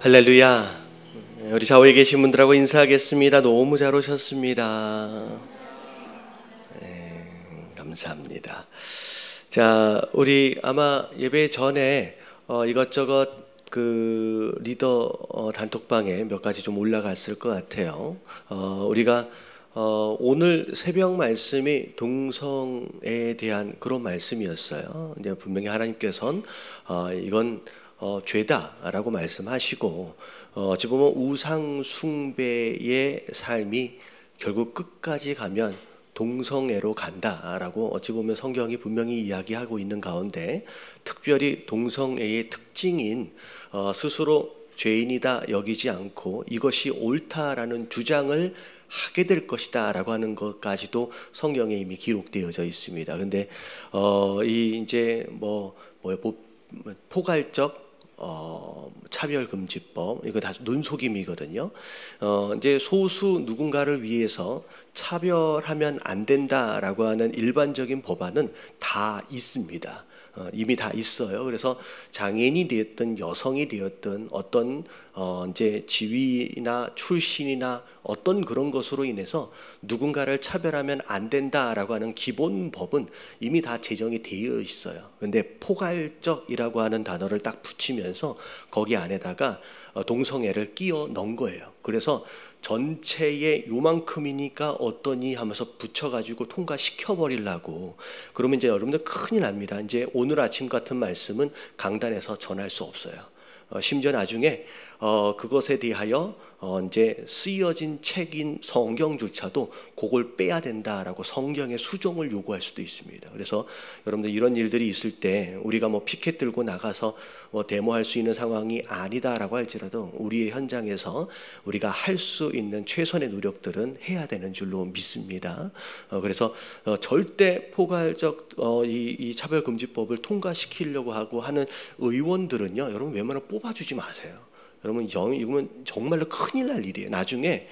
할렐루야. 우리 좌우에 계신 분들하고 인사하겠습니다. 너무 잘 오셨습니다. 감사합니다. 자, 우리 아마 예배 전에 이것저것 그 리더 단톡방에 몇 가지 좀 올라갔을 것 같아요. 우리가 오늘 새벽 말씀이 동성애에 대한 그런 말씀이었어요. 이제 분명히 하나님께서는 이건 죄다라고 말씀하시고 어찌 보면 우상 숭배의 삶이 결국 끝까지 가면 동성애로 간다라고 어찌 보면 성경이 분명히 이야기하고 있는 가운데, 특별히 동성애의 특징인 스스로 죄인이다 여기지 않고 이것이 옳다라는 주장을 하게 될 것이다 라고 하는 것까지도 성경에 이미 기록되어져 있습니다. 근데 이 이제 포괄적 차별금지법, 이거 다 눈속임이거든요. 이제 소수 누군가를 위해서 차별하면 안 된다라고 하는 일반적인 법안은 다 있습니다. 이미 다 있어요. 그래서 장애인이 되었든 여성이 되었든 어떤 이제 지위나 출신이나 어떤 그런 것으로 인해서 누군가를 차별하면 안 된다라고 하는 기본 법은 이미 다 제정이 되어 있어요. 근데 포괄적이라고 하는 단어를 딱 붙이면서 거기 안에다가 동성애를 끼워 넣은 거예요. 그래서 전체의 요만큼이니까 어떠니 하면서 붙여가지고 통과시켜버리려고. 그러면 이제 여러분들 큰일 납니다. 이제 오늘 아침 같은 말씀은 강단에서 전할 수 없어요. 심지어 나중에 그것에 대하여 이제 쓰여진 책인 성경조차도 그걸 빼야 된다라고 성경의 수정을 요구할 수도 있습니다. 그래서 여러분들 이런 일들이 있을 때 우리가 피켓 들고 나가서 데모할 수 있는 상황이 아니다라고 할지라도 우리의 현장에서 우리가 할 수 있는 최선의 노력들은 해야 되는 줄로 믿습니다. 그래서 절대 포괄적 이 차별금지법을 통과시키려고 하고 하는 의원들은요, 여러분 웬만하면 뽑아주지 마세요. 여러분 이건 정말로 큰일 날 일이에요. 나중에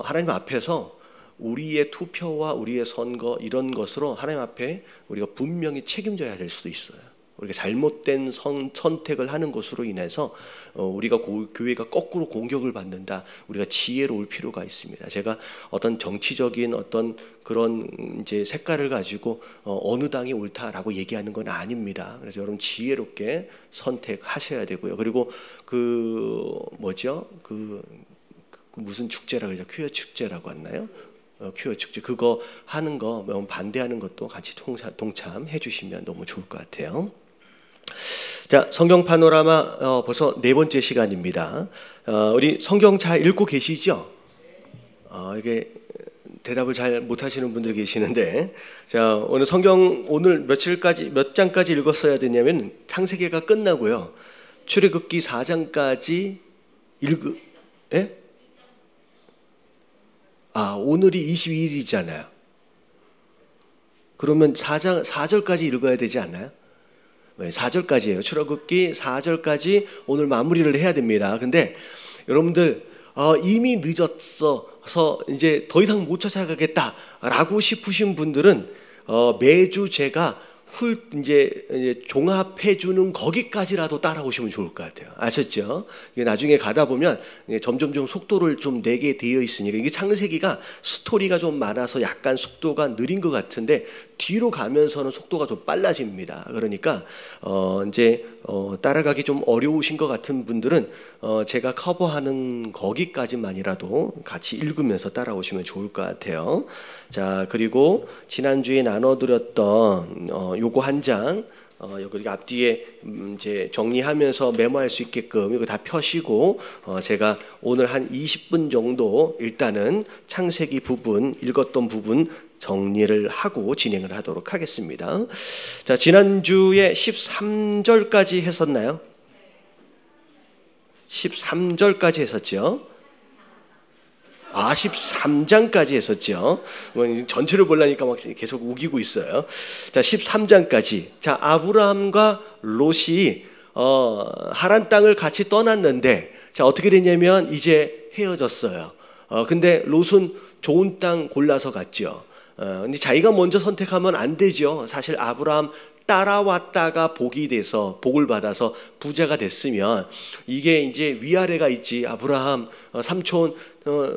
하나님 앞에서 우리의 투표와 우리의 선거 이런 것으로 하나님 앞에 우리가 분명히 책임져야 될 수도 있어요. 우리가 잘못된 선택을 하는 것으로 인해서 우리가 교회가 거꾸로 공격을 받는다. 우리가 지혜로울 필요가 있습니다. 제가 어떤 정치적인 어떤 그런 이제 색깔을 가지고 어느 당이 옳다라고 얘기하는 건 아닙니다. 그래서 여러분 지혜롭게 선택하셔야 되고요. 그리고 무슨 축제라고 하죠? 퀴어 축제라고 하나요? 퀴어 축제 그거 하는 거 반대하는 것도 같이 동참해 주시면 너무 좋을 것 같아요. 자, 성경 파노라마 벌써 네 번째 시간입니다. 우리 성경 잘 읽고 계시죠? 이게 대답을 잘 못하시는 분들 계시는데, 자, 오늘 성경 오늘 몇 장까지 읽었어야 되냐면 창세기가 끝나고요, 출애굽기 4장까지 예? 오늘이 22일이잖아요. 그러면 4절까지 읽어야 되지 않나요? 4절까지예요. 출애굽기 4절까지 오늘 마무리를 해야 됩니다. 근데 여러분들 이미 늦었어서 이제 더 이상 못 찾아가겠다라고 싶으신 분들은 매주 제가 이제 종합해 주는 거기까지라도 따라오시면 좋을 것 같아요. 아셨죠? 이게 나중에 가다 보면 점점 속도를 좀 내게 되어 있으니까, 이게 창세기가 스토리가 좀 많아서 약간 속도가 느린 것 같은데 뒤로 가면서는 속도가 좀 빨라집니다. 그러니까 이제 따라가기 좀 어려우신 것 같은 분들은 제가 커버하는 거기까지만이라도 같이 읽으면서 따라오시면 좋을 것 같아요. 자, 그리고 지난주에 나눠드렸던 요거 한 장, 여기 앞뒤에 이제 정리하면서 메모할 수 있게끔 이거 다 펴시고, 제가 오늘 한 20분 정도 일단은 창세기 부분, 읽었던 부분 정리를 하고 진행을 하도록 하겠습니다. 자, 지난주에 13절까지 했었나요? 13절까지 했었죠? 13장까지 했었죠. 전체를 보려니까 막 계속 우기고 있어요. 자, 13장까지. 자, 아브라함과 롯이 하란 땅을 같이 떠났는데, 자, 어떻게 됐냐면 이제 헤어졌어요. 근데 롯은 좋은 땅 골라서 갔죠. 근데 자기가 먼저 선택하면 안 되죠. 사실 아브라함 따라왔다가 복이 돼서 복을 받아서 부자가 됐으면 이게 이제 위아래가 있지. 아브라함 삼촌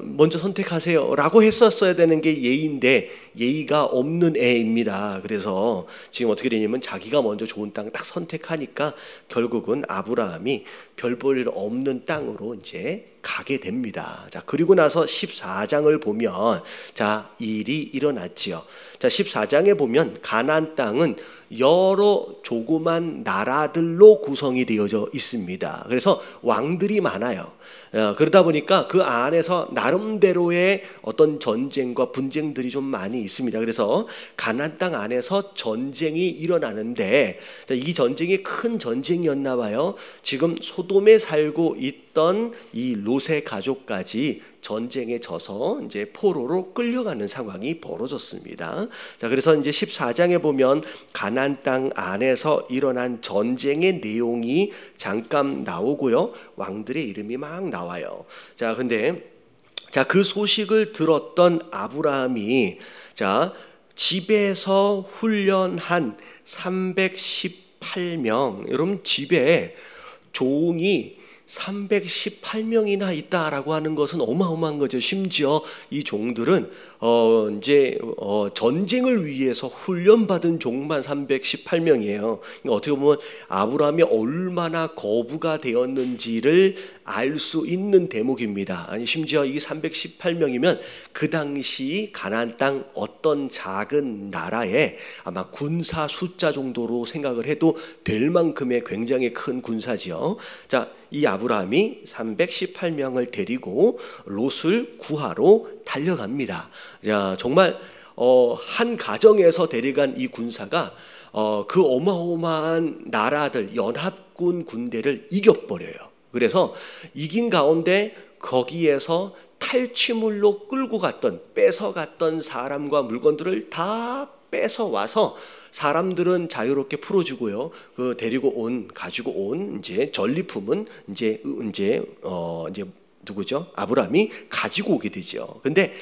먼저 선택하세요 라고 했었어야 되는 게 예의인데 예의가 없는 애입니다. 그래서 지금 어떻게 되냐면 자기가 먼저 좋은 땅 딱 선택하니까 결국은 아브라함이 별 볼 일 없는 땅으로 이제 가게 됩니다. 자, 그리고 나서 14장을 보면 자, 일이 일어났지요. 자, 14장에 보면 가나안 땅은 여러 조그만 나라들로 구성이 되어져 있습니다. 그래서 왕들이 많아요. 그러다 보니까 그 안에서 나름대로의 어떤 전쟁과 분쟁들이 좀 많이 있습니다. 그래서 가나안 땅 안에서 전쟁이 일어나는데 이 전쟁이 큰 전쟁이었나 봐요. 지금 소돔에 살고 있던 이 롯의 가족까지 전쟁에 져서 이제 포로로 끌려가는 상황이 벌어졌습니다. 자, 그래서 이제 14장에 보면 가나안 땅 안에서 일어난 전쟁의 내용이 잠깐 나오고요. 왕들의 이름이 막 나와요. 자, 근데 그 소식을 들었던 아브라함이 집에서 훈련한 318명, 여러분 집에 종이 318명이나 있다라고 하는 것은 어마어마한 거죠. 심지어 이 종들은 전쟁을 위해서 훈련받은 종만 318명이에요. 어떻게 보면 아브라함이 얼마나 거부가 되었는지를 알 수 있는 대목입니다. 아니 심지어 이 318명이면 그 당시 가나안 땅 어떤 작은 나라의 아마 군사 숫자 정도로 생각을 해도 될 만큼의 굉장히 큰 군사지요. 자, 이 아브라함이 318명을 데리고 롯을 구하러 달려갑니다. 자, 정말 한 가정에서 데려간 이 군사가 그 어마어마한 나라들 연합군 군대를 이겨버려요. 그래서 이긴 가운데 거기에서 탈취물로 끌고 갔던 뺏어갔던 사람과 물건들을 다 뺏어 와서 사람들은 자유롭게 풀어주고요. 그 가지고 온 이제 전리품은 이제 누구죠? 아브라함이 가지고 오게 되죠. 근데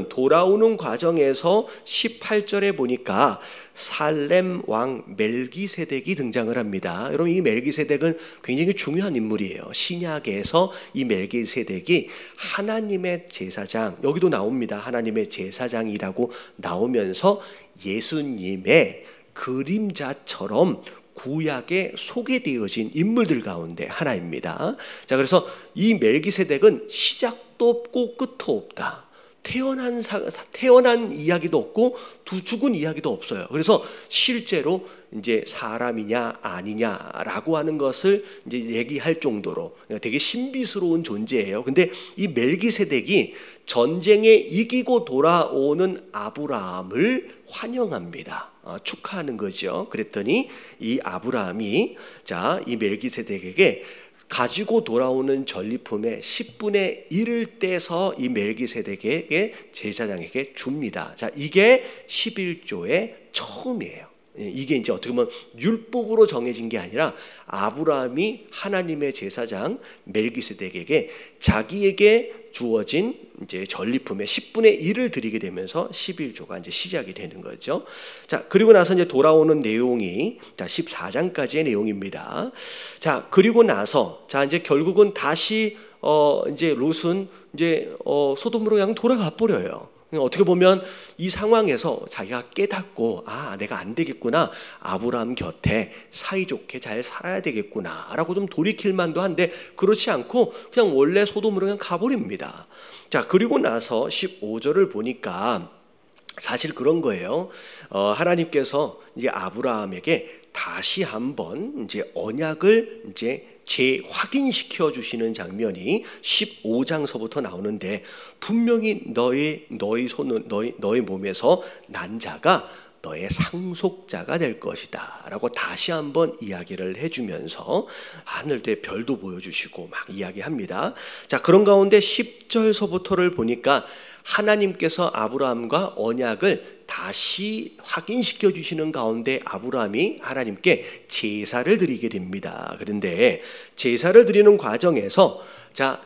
돌아오는 과정에서 18절에 보니까 살렘 왕 멜기세덱이 등장을 합니다. 여러분 이 멜기세덱은 굉장히 중요한 인물이에요. 신약에서 이 멜기세덱이 하나님의 제사장, 여기도 나옵니다. 하나님의 제사장이라고 나오면서 예수님의 그림자처럼 구약에 소개되어진 인물들 가운데 하나입니다. 자, 그래서 이 멜기세덱은 시작도 없고 끝도 없다. 태어난 이야기도 없고 죽은 이야기도 없어요. 그래서 실제로 이제 사람이냐 아니냐라고 하는 것을 이제 얘기할 정도로 되게 신비스러운 존재예요. 근데 이 멜기세덱이 전쟁에 이기고 돌아오는 아브라함을 환영합니다. 축하하는 거죠. 그랬더니 이 아브라함이 이 멜기세덱에게 가지고 돌아오는 전리품의 10분의 1을 떼서 이 멜기세덱에게 제사장에게 줍니다. 자, 이게 11조의 처음이에요. 이게 이제 어떻게 보면 율법으로 정해진 게 아니라 아브라함이 하나님의 제사장 멜기세덱에게 자기에게 주어진 이제 전리품의 10분의 1을 드리게 되면서 11조가 이제 시작이 되는 거죠. 자, 그리고 나서 이제 돌아오는 내용이 14장까지의 내용입니다. 자, 그리고 나서 이제 결국은 다시 이제 롯은 이제 소돔으로 그냥 돌아가 버려요. 어떻게 보면 이 상황에서 자기가 깨닫고 내가 안 되겠구나, 아브라함 곁에 사이좋게 잘 살아야 되겠구나 라고 좀 돌이킬 만도 한데 그렇지 않고 그냥 원래 소돔으로 그냥 가버립니다. 자, 그리고 나서 15절을 보니까 사실 그런 거예요. 하나님께서 이제 아브라함에게 다시 한번 이제 언약을 이제 재확인시켜 주시는 장면이 15장서부터 나오는데 분명히 너의 몸에서 난 자가 너의 상속자가 될 것이다 라고 다시 한번 이야기를 해주면서 하늘에 별도 보여주시고 막 이야기합니다. 자, 그런 가운데 10절서부터를 보니까 하나님께서 아브라함과 언약을 다시 확인시켜 주시는 가운데 아브라함이 하나님께 제사를 드리게 됩니다. 그런데 제사를 드리는 과정에서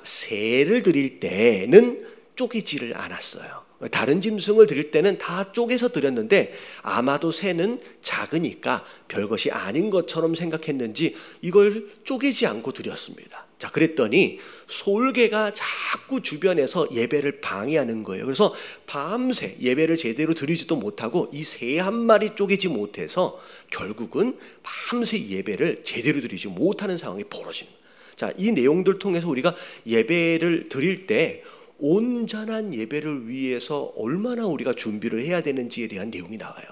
새를 드릴 때는 쪼개지를 않았어요. 다른 짐승을 드릴 때는 다 쪼개서 드렸는데 아마도 새는 작으니까 별것이 아닌 것처럼 생각했는지 이걸 쪼개지 않고 드렸습니다. 자, 그랬더니 솔개가 자꾸 주변에서 예배를 방해하는 거예요. 그래서 밤새 예배를 제대로 드리지도 못하고 이 새 한 마리 쪼개지 못해서 결국은 밤새 예배를 제대로 드리지 못하는 상황이 벌어지는 거예요. 자, 이 내용들 통해서 우리가 예배를 드릴 때 온전한 예배를 위해서 얼마나 우리가 준비를 해야 되는지에 대한 내용이 나와요.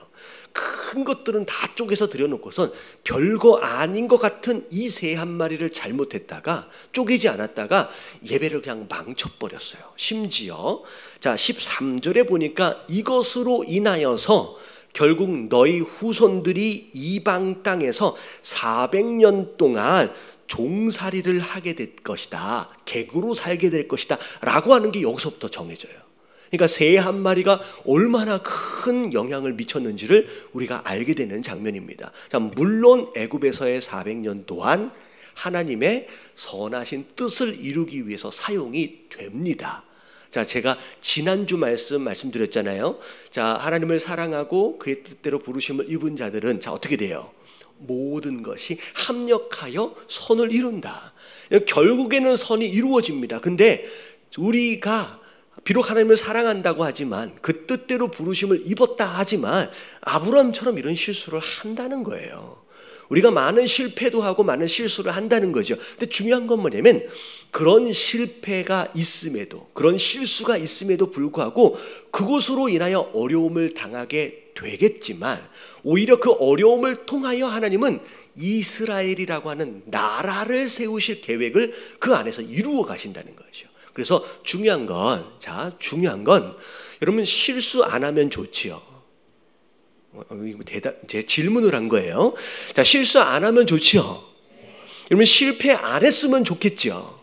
큰 것들은 다 쪼개서 드려놓고선 별거 아닌 것 같은 이 새 한 마리를 잘못했다가 쪼개지 않았다가 예배를 그냥 망쳐버렸어요. 심지어 자 13절에 보니까 이것으로 인하여서 결국 너희 후손들이 이방 땅에서 400년 동안 종살이를 하게 될 것이다, 객으로 살게 될 것이다 라고 하는 게 여기서부터 정해져요. 그러니까 새 한 마리가 얼마나 큰 영향을 미쳤는지를 우리가 알게 되는 장면입니다. 자, 물론 애굽에서의 400년 동안 하나님의 선하신 뜻을 이루기 위해서 사용이 됩니다. 자, 제가 지난주 말씀드렸잖아요. 자, 하나님을 사랑하고 그의 뜻대로 부르심을 입은 자들은 자 어떻게 돼요? 모든 것이 합력하여 선을 이룬다. 결국에는 선이 이루어집니다. 근데 우리가 비록 하나님을 사랑한다고 하지만 그 뜻대로 부르심을 입었다 하지만 아브라함처럼 이런 실수를 한다는 거예요. 우리가 많은 실패도 하고 많은 실수를 한다는 거죠. 근데 중요한 건 뭐냐면 그런 실패가 있음에도, 그런 실수가 있음에도 불구하고 그것으로 인하여 어려움을 당하게 되겠지만 오히려 그 어려움을 통하여 하나님은 이스라엘이라고 하는 나라를 세우실 계획을 그 안에서 이루어 가신다는 거죠. 그래서 중요한 건 여러분 실수 안 하면 좋지요. 제 질문을 한 거예요. 자, 실수 안 하면 좋지요. 여러분 실패 안 했으면 좋겠죠.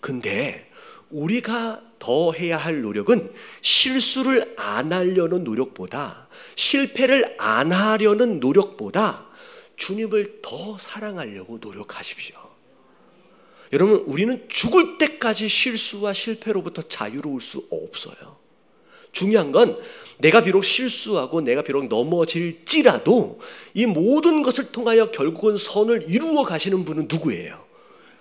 근데 우리가 더 해야 할 노력은 실수를 안 하려는 노력보다, 실패를 안 하려는 노력보다 주님을 더 사랑하려고 노력하십시오. 여러분, 우리는 죽을 때까지 실수와 실패로부터 자유로울 수 없어요. 중요한 건 내가 비록 실수하고 내가 비록 넘어질지라도 이 모든 것을 통하여 결국은 선을 이루어 가시는 분은 누구예요?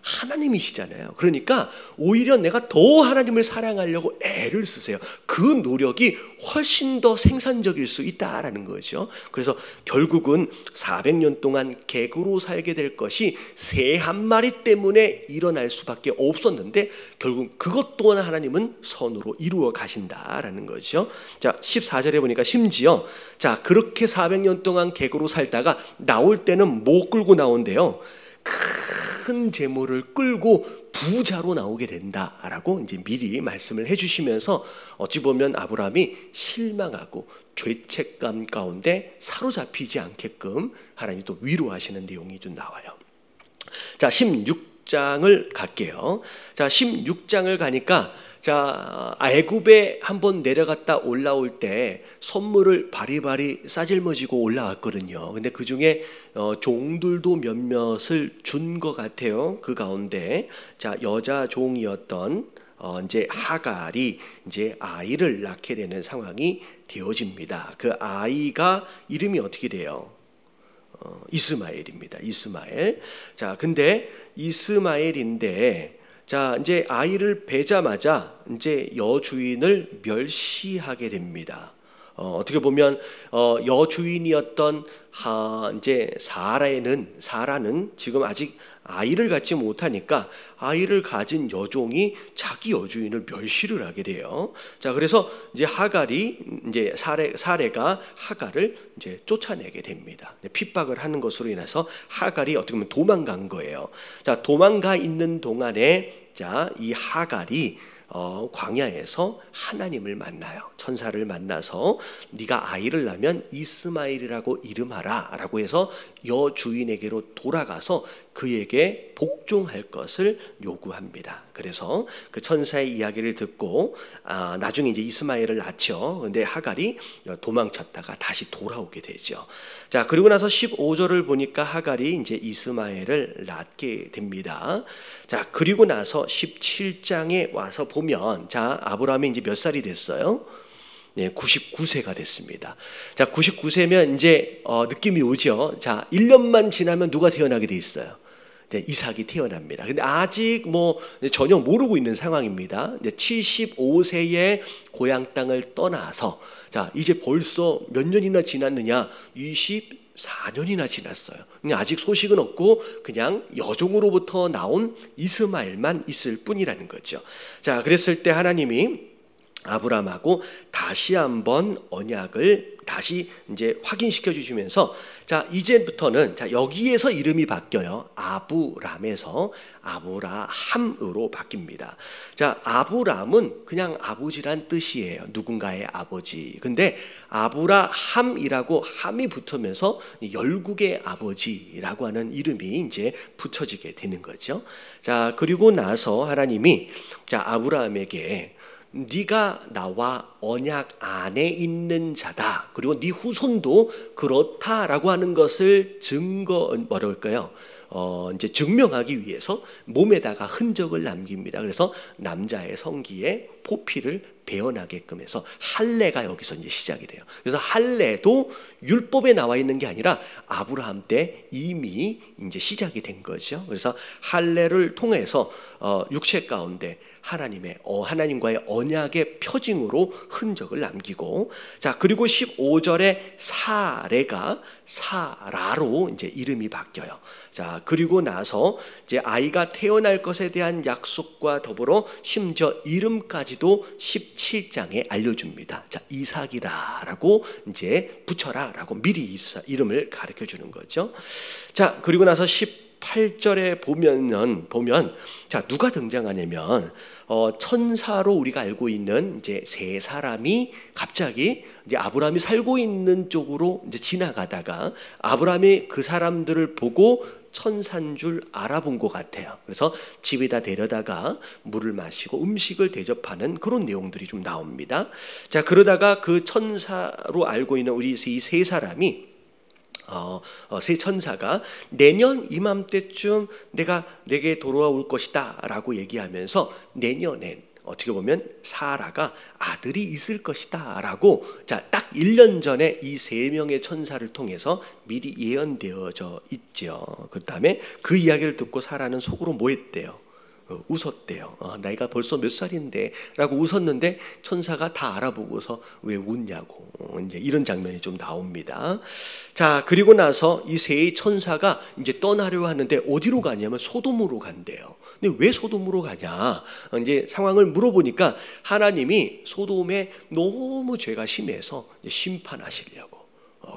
하나님이시잖아요. 그러니까 오히려 내가 더 하나님을 사랑하려고 애를 쓰세요. 그 노력이 훨씬 더 생산적일 수 있다라는 거죠. 그래서 결국은 400년 동안 객으로 살게 될 것이 새 한 마리 때문에 일어날 수밖에 없었는데 결국 그것 또한 하나님은 선으로 이루어 가신다라는 거죠. 자, 14절에 보니까 심지어 자, 그렇게 400년 동안 객으로 살다가 나올 때는 뭐 끌고 나온대요? 큰 재물을 끌고 부자로 나오게 된다라고 이제 미리 말씀을 해주시면서 어찌 보면 아브라함이 실망하고 죄책감 가운데 사로잡히지 않게끔 하나님이 또 위로하시는 내용이 좀 나와요. 자, 16장을 갈게요. 자, 16장을 가니까 자, 애굽에 한번 내려갔다 올라올 때 선물을 바리바리 싸질머지고 올라왔거든요. 근데 그 중에 종들도 몇몇을 준 것 같아요. 그 가운데 자, 여자 종이었던 이제 하갈이 이제 아이를 낳게 되는 상황이 되어집니다. 그 아이가 이름이 어떻게 돼요? 이스마엘입니다. 이스마엘. 자, 근데 이스마엘인데 자, 이제 아이를 베자마자 이제 여주인을 멸시하게 됩니다. 어떻게 보면 여주인이었던 이제 사라는 지금 아직 아이를 갖지 못하니까 아이를 가진 여종이 자기 여주인을 멸시를 하게 돼요. 자, 그래서 이제 하갈이 이제 사레가 하갈을 이제 쫓아내게 됩니다. 핍박을 하는 것으로 인해서 하갈이 어떻게 보면 도망간 거예요. 자, 도망가 있는 동안에 자, 이 하갈이 광야에서 하나님을 만나요. 천사를 만나서 네가 아이를 낳으면 이스마엘이라고 이름하라 라고 해서 여주인에게로 돌아가서 그에게 복종할 것을 요구합니다. 그래서 그 천사의 이야기를 듣고 나중에 이제 이스마엘을 낳죠. 근데 하갈이 도망쳤다가 다시 돌아오게 되죠. 자, 그리고 나서 15절을 보니까 하갈이 이제 이스마엘을 낳게 됩니다. 자, 그리고 나서 17장에 와서 보면 자, 아브라함이 이제 몇 살이 됐어요? 네, 99세가 됐습니다. 자, 99세면 이제 느낌이 오죠. 자, 1년만 지나면 누가 태어나게 돼 있어요? 네, 이삭이 태어납니다. 근데 아직 뭐 전혀 모르고 있는 상황입니다. 이제 75세에 고향 땅을 떠나서 자, 이제 벌써 몇 년이나 지났느냐? 24년이나 지났어요. 아직 소식은 없고 그냥 여종으로부터 나온 이스마엘만 있을 뿐이라는 거죠. 자, 그랬을 때 하나님이 아브라함하고 다시 한번 언약을 다시 이제 확인시켜 주시면서 자, 이제부터는 자, 여기에서 이름이 바뀌어요. 아브람에서 아브라함으로 바뀝니다. 자, 아브람은 그냥 아버지란 뜻이에요. 누군가의 아버지. 근데 아브라함이라고 함이 붙으면서 열국의 아버지라고 하는 이름이 이제 붙여지게 되는 거죠. 자, 그리고 나서 하나님이 자, 아브라함에게 네가 나와 언약 안에 있는 자다. 그리고 네 후손도 그렇다라고 하는 것을 이제 증명하기 위해서 몸에다가 흔적을 남깁니다. 그래서 남자의 성기에 포피를 배어나게끔 해서 할례가 여기서 이제 시작이 돼요. 그래서 할례도 율법에 나와 있는 게 아니라 아브라함 때 이미 이제 시작이 된 거죠. 그래서 할례를 통해서 육체 가운데 하나님과의 언약의 표징으로 흔적을 남기고 자, 그리고 15절에 사레가 사라로 이제 이름이 바뀌어요. 자, 그리고 나서 이제 아이가 태어날 것에 대한 약속과 더불어 심지어 이름까지도 17장에 알려줍니다. 자, 이삭이라라고 이제 붙여라라고 미리 이름을 가르쳐 주는 거죠. 자, 그리고 나서 18절에 보면 자, 누가 등장하냐면 천사로 우리가 알고 있는 이제 세 사람이 갑자기 이제 아브라함이 살고 있는 쪽으로 이제 지나가다가 아브라함이 그 사람들을 보고 천사인 줄 알아본 것 같아요. 그래서 집에다 데려다가 물을 마시고 음식을 대접하는 그런 내용들이 좀 나옵니다. 자, 그러다가 그 천사로 알고 있는 우리 이 세 사람이 세 천사가 내년 이맘때쯤 내가 내게 돌아올 것이다 라고 얘기하면서 내년엔 어떻게 보면 사라가 아들이 있을 것이다 라고 자, 딱 1년 전에 이 세 명의 천사를 통해서 미리 예언되어져 있죠. 그 다음에 그 이야기를 듣고 사라는 속으로 뭐 했대요? 웃었대요. 나이가 벌써 몇 살인데 라고 웃었는데 천사가 다 알아보고서 왜 웃냐고 이제 이런 장면이 좀 나옵니다. 자, 그리고 나서 이 세 천사가 이제 떠나려고 하는데 어디로 가냐면 소돔으로 간대요. 근데 왜 소돔으로 가냐? 이제 상황을 물어보니까 하나님이 소돔에 너무 죄가 심해서 심판하시려고.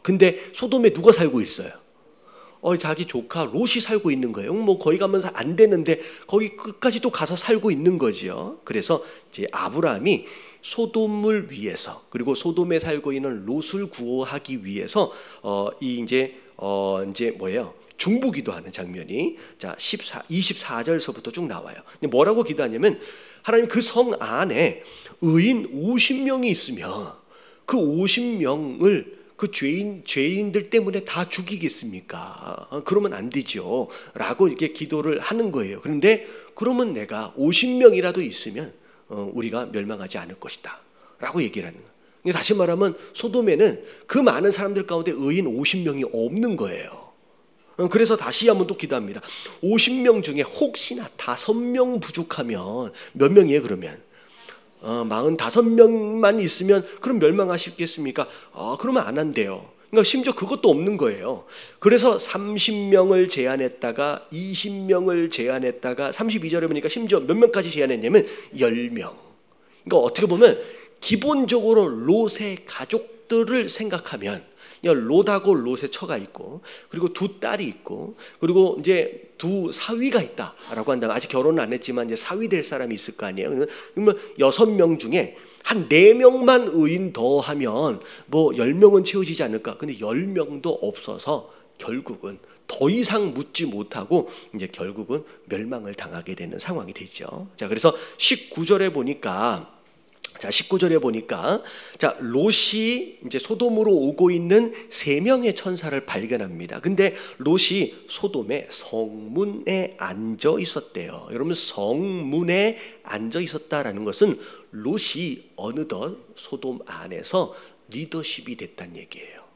근데 소돔에 누가 살고 있어요? 자기 조카 롯이 살고 있는 거예요. 뭐 거기 가면 안 되는데 거기 끝까지 또 가서 살고 있는 거죠. 그래서 이제 아브라함이 소돔을 위해서 그리고 소돔에 살고 있는 롯을 구호하기 위해서 이제 뭐예요? 중보기도하는 장면이 자 24절서부터 쭉 나와요. 근데 뭐라고 기도하냐면 하나님 그 성 안에 의인 50명이 있으면 그 50명을 그 죄인들 때문에 다 죽이겠습니까? 그러면 안 되죠. 라고 이렇게 기도를 하는 거예요. 그런데 그러면 내가 50명이라도 있으면 우리가 멸망하지 않을 것이다. 라고 얘기를 하는 거예요. 다시 말하면 소돔에는 그 많은 사람들 가운데 의인 50명이 없는 거예요. 그래서 다시 한번 또 기도합니다. 50명 중에 혹시나 5명 부족하면 몇 명이에요 그러면? 45명만 있으면 그럼 멸망하시겠습니까? 그러면 안 한대요. 그러니까 심지어 그것도 없는 거예요. 그래서 30명을 제한했다가 20명을 제한했다가 32절에 보니까 심지어 몇 명까지 제한했냐면 10명. 그러니까 어떻게 보면 기본적으로 롯의 가족들을 생각하면 롯하고 롯의 처가 있고 그리고 두 딸이 있고 그리고 이제 두 사위가 있다라고 한다면 아직 결혼은 안 했지만 이제 사위 될 사람이 있을 거 아니에요. 그러면 6명 중에 한 4명만 의인 더하면 뭐 10명은 채워지지 않을까. 근데 10명도 없어서 결국은 더 이상 묻지 못하고 이제 결국은 멸망을 당하게 되는 상황이 되죠. 자, 그래서 19절에 보니까 자, 19절에 보니까 자, 롯이 이제 소돔으로 오고 있는 세 명의 천사를 발견합니다. 근데 롯이 소돔의 성문에 앉아 있었대요. 여러분, 성문에 앉아 있었다라는 것은 롯이 어느덧 소돔 안에서 리더십이 됐다는 얘기예요.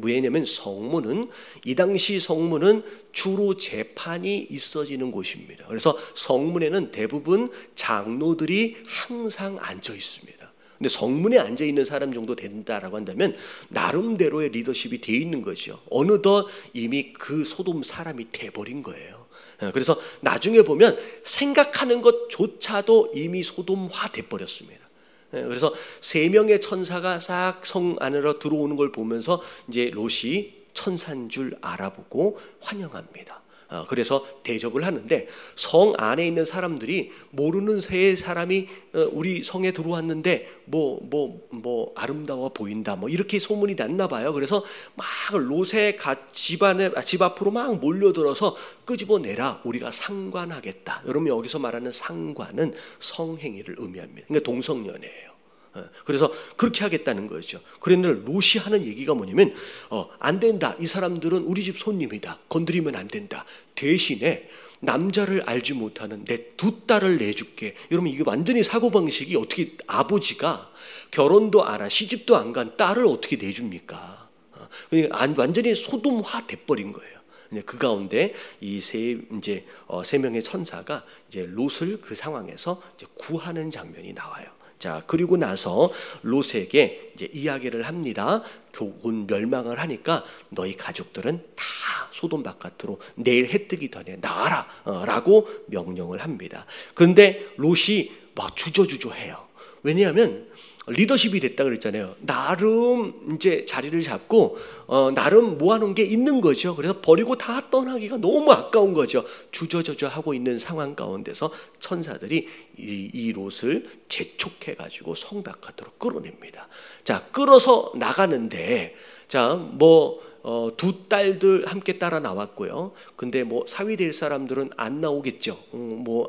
왜냐하면 성문은, 이 당시 성문은 주로 재판이 있어지는 곳입니다. 그래서 성문에는 대부분 장로들이 항상 앉아 있습니다. 근데 성문에 앉아 있는 사람 정도 된다라고 한다면 나름대로의 리더십이 되어 있는 거죠. 어느덧 이미 그 소돔 사람이 돼버린 거예요. 그래서 나중에 보면 생각하는 것조차도 이미 소돔화 돼버렸습니다. 그래서 세 명의 천사가 싹 성 안으로 들어오는 걸 보면서 이제 롯이 천사인 줄 알아보고 환영합니다. 그래서 대접을 하는데, 성 안에 있는 사람들이 모르는 세 사람이 우리 성에 들어왔는데 뭐 아름다워 보인다 뭐 이렇게 소문이 났나 봐요. 그래서 막 롯의 집 앞으로 막 몰려들어서 끄집어내라, 우리가 상관하겠다. 여러분, 여기서 말하는 상관은 성행위를 의미합니다. 그러니까 동성연애예요. 그래서 그렇게 하겠다는 거죠. 그런데 롯이 하는 얘기가 뭐냐면 안 된다, 이 사람들은 우리 집 손님이다, 건드리면 안 된다, 대신에 남자를 알지 못하는 내 두 딸을 내줄게. 여러분, 이게 완전히 사고방식이, 어떻게 아버지가 결혼도 안 한, 시집도 안 간 딸을 어떻게 내줍니까? 완전히 소돔화 돼버린 거예요. 그 가운데 이 세 명의 천사가 이제 롯을 그 상황에서 이제 구하는 장면이 나와요. 자, 그리고 나서 롯에게 이제 이야기를 합니다. 교훈 멸망을 하니까 너희 가족들은 다 소돔 바깥으로 내일 해 뜨기 전에 나와라 라고 명령을 합니다. 그런데 롯이 막 주저주저해요. 왜냐하면 리더십이 됐다 그랬잖아요. 나름 이제 자리를 잡고 나름 모아놓은 게 있는 거죠. 그래서 버리고 다 떠나기가 너무 아까운 거죠. 주저주저하고 있는 상황 가운데서 천사들이 이 롯을 재촉해가지고 성 바깥으로 끌어냅니다. 자, 끌어서 나가는데, 자, 두 딸들 함께 따라 나왔고요. 근데 사위 될 사람들은 안 나오겠죠.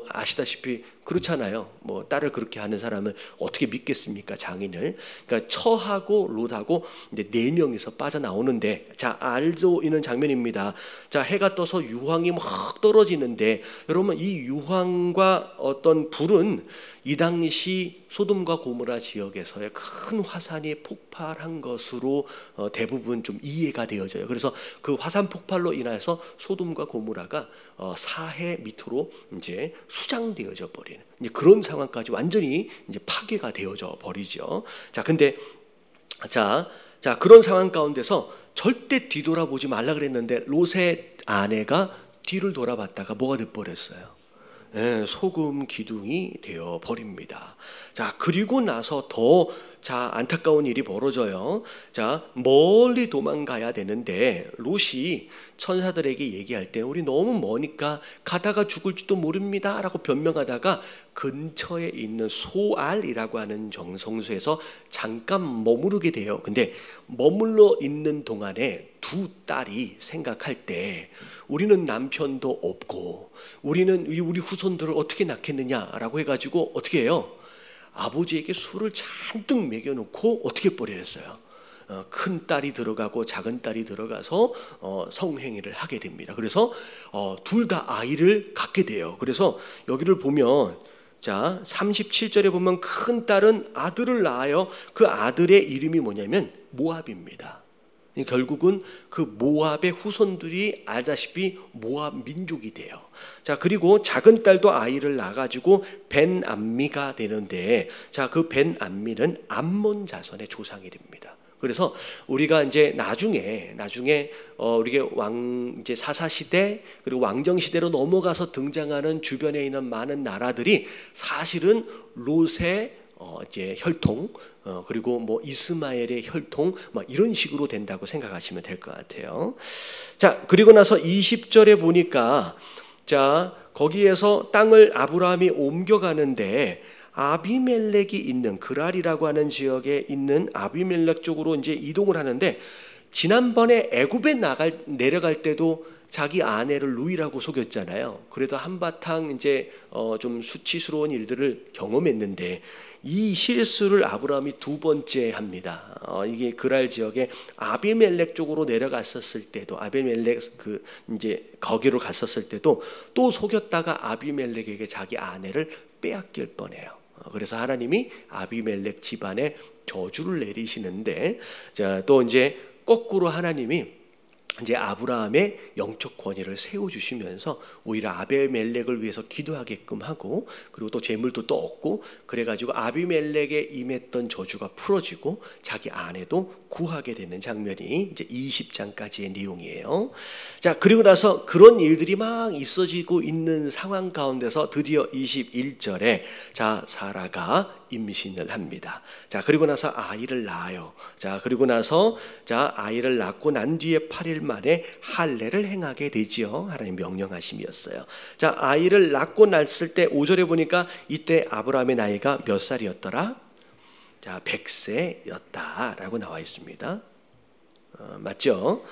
아시다시피 그렇잖아요. 딸을 그렇게 하는 사람을 어떻게 믿겠습니까, 장인을. 그러니까 처하고 롯하고 이제 4명이서 빠져나오는데, 자, 알고 있는 장면입니다. 자, 해가 떠서 유황이 막 떨어지는데, 여러분, 이 유황과 어떤 불은 이 당시 소돔과 고모라 지역에서의 큰 화산이 폭발한 것으로 대부분 좀 이해가 되어져요. 그래서 그 화산 폭발로 인해서 소돔과 고모라가 사해 밑으로 이제 수장되어져 버리는 이제 그런 상황까지 완전히 이제 파괴가 되어져 버리죠. 자, 근데 자, 그런 상황 가운데서 절대 뒤돌아보지 말라 그랬는데 롯의 아내가 뒤를 돌아봤다가 뭐가 돼 버렸어요? 소금 기둥이 되어 버립니다. 자, 그리고 나서 더 안타까운 일이 벌어져요. 자, 멀리 도망가야 되는데 롯이 천사들에게 얘기할 때 우리 너무 머니까 가다가 죽을지도 모릅니다 라고 변명하다가 근처에 있는 소알이라고 하는 정성소에서 잠깐 머무르게 돼요. 근데 머물러 있는 동안에 두 딸이 생각할 때 우리는 남편도 없고 우리는 우리 후손들을 어떻게 낳겠느냐라고 해가지고 어떻게 해요? 아버지에게 술을 잔뜩 먹여놓고 어떻게 버렸어요? 큰 딸이 들어가고 작은 딸이 들어가서 성행위를 하게 됩니다. 그래서 둘 다 아이를 갖게 돼요. 그래서 여기를 보면, 자, 37절에 보면 큰 딸은 아들을 낳아요. 그 아들의 이름이 뭐냐면 모압입니다. 결국은 그 모압의 후손들이 알다시피 모압 민족이 돼요. 자, 그리고 작은 딸도 아이를 낳아가지고 벤암미가 되는데, 자, 그 벤암미는 암몬 자손의 조상이랍니다. 그래서 우리가 이제 나중에 우리가 이제 사사 시대 그리고 왕정 시대로 넘어가서 등장하는 주변에 있는 많은 나라들이 사실은 롯의 이제 혈통, 그리고 이스마엘의 혈통, 이런 식으로 된다고 생각하시면 될 것 같아요. 자, 그리고 나서 20절에 보니까, 자, 거기에서 땅을 아브라함이 옮겨가는데 아비멜렉이 있는 그랄이라고 하는 지역에 있는 아비멜렉 쪽으로 이제 이동을 하는데, 지난번에 애굽에 내려갈 때도 자기 아내를 루이라고 속였잖아요. 그래도 한바탕 이제 좀 수치스러운 일들을 경험했는데 이 실수를 아브라함이 두 번째 합니다. 이게 그랄 지역에 아비멜렉 쪽으로 내려갔었을 때도 아비멜렉 이제 거기로 갔었을 때도 또 속였다가 아비멜렉에게 자기 아내를 빼앗길 뻔해요. 그래서 하나님이 아비멜렉 집안에 저주를 내리시는데, 자, 또 이제 거꾸로 하나님이 이제 아브라함의 영적 권위를 세워주시면서 오히려 아비멜렉을 위해서 기도하게끔 하고, 그리고 또 재물도 또 얻고, 그래가지고 아비멜렉에 임했던 저주가 풀어지고 자기 아내도 구하게 되는 장면이 이제 20장까지의 내용이에요. 자, 그리고 나서 그런 일들이 막 있어지고 있는 상황 가운데서 드디어 21절에 자, 사라가 임신을 합니다. 자, 그리고 나서 아이를 낳아요. 자, 그리고 나서 자, 아이를 낳고 난 뒤에 8일 만에 할례를 행하게 되지요. 하나님 명령하심이었어요. 자, 아이를 낳고 났을 때 5절에 보니까 이때 아브라함의 나이가 몇 살이었더라? 자, 100세였다라고 나와 있습니다. 맞죠?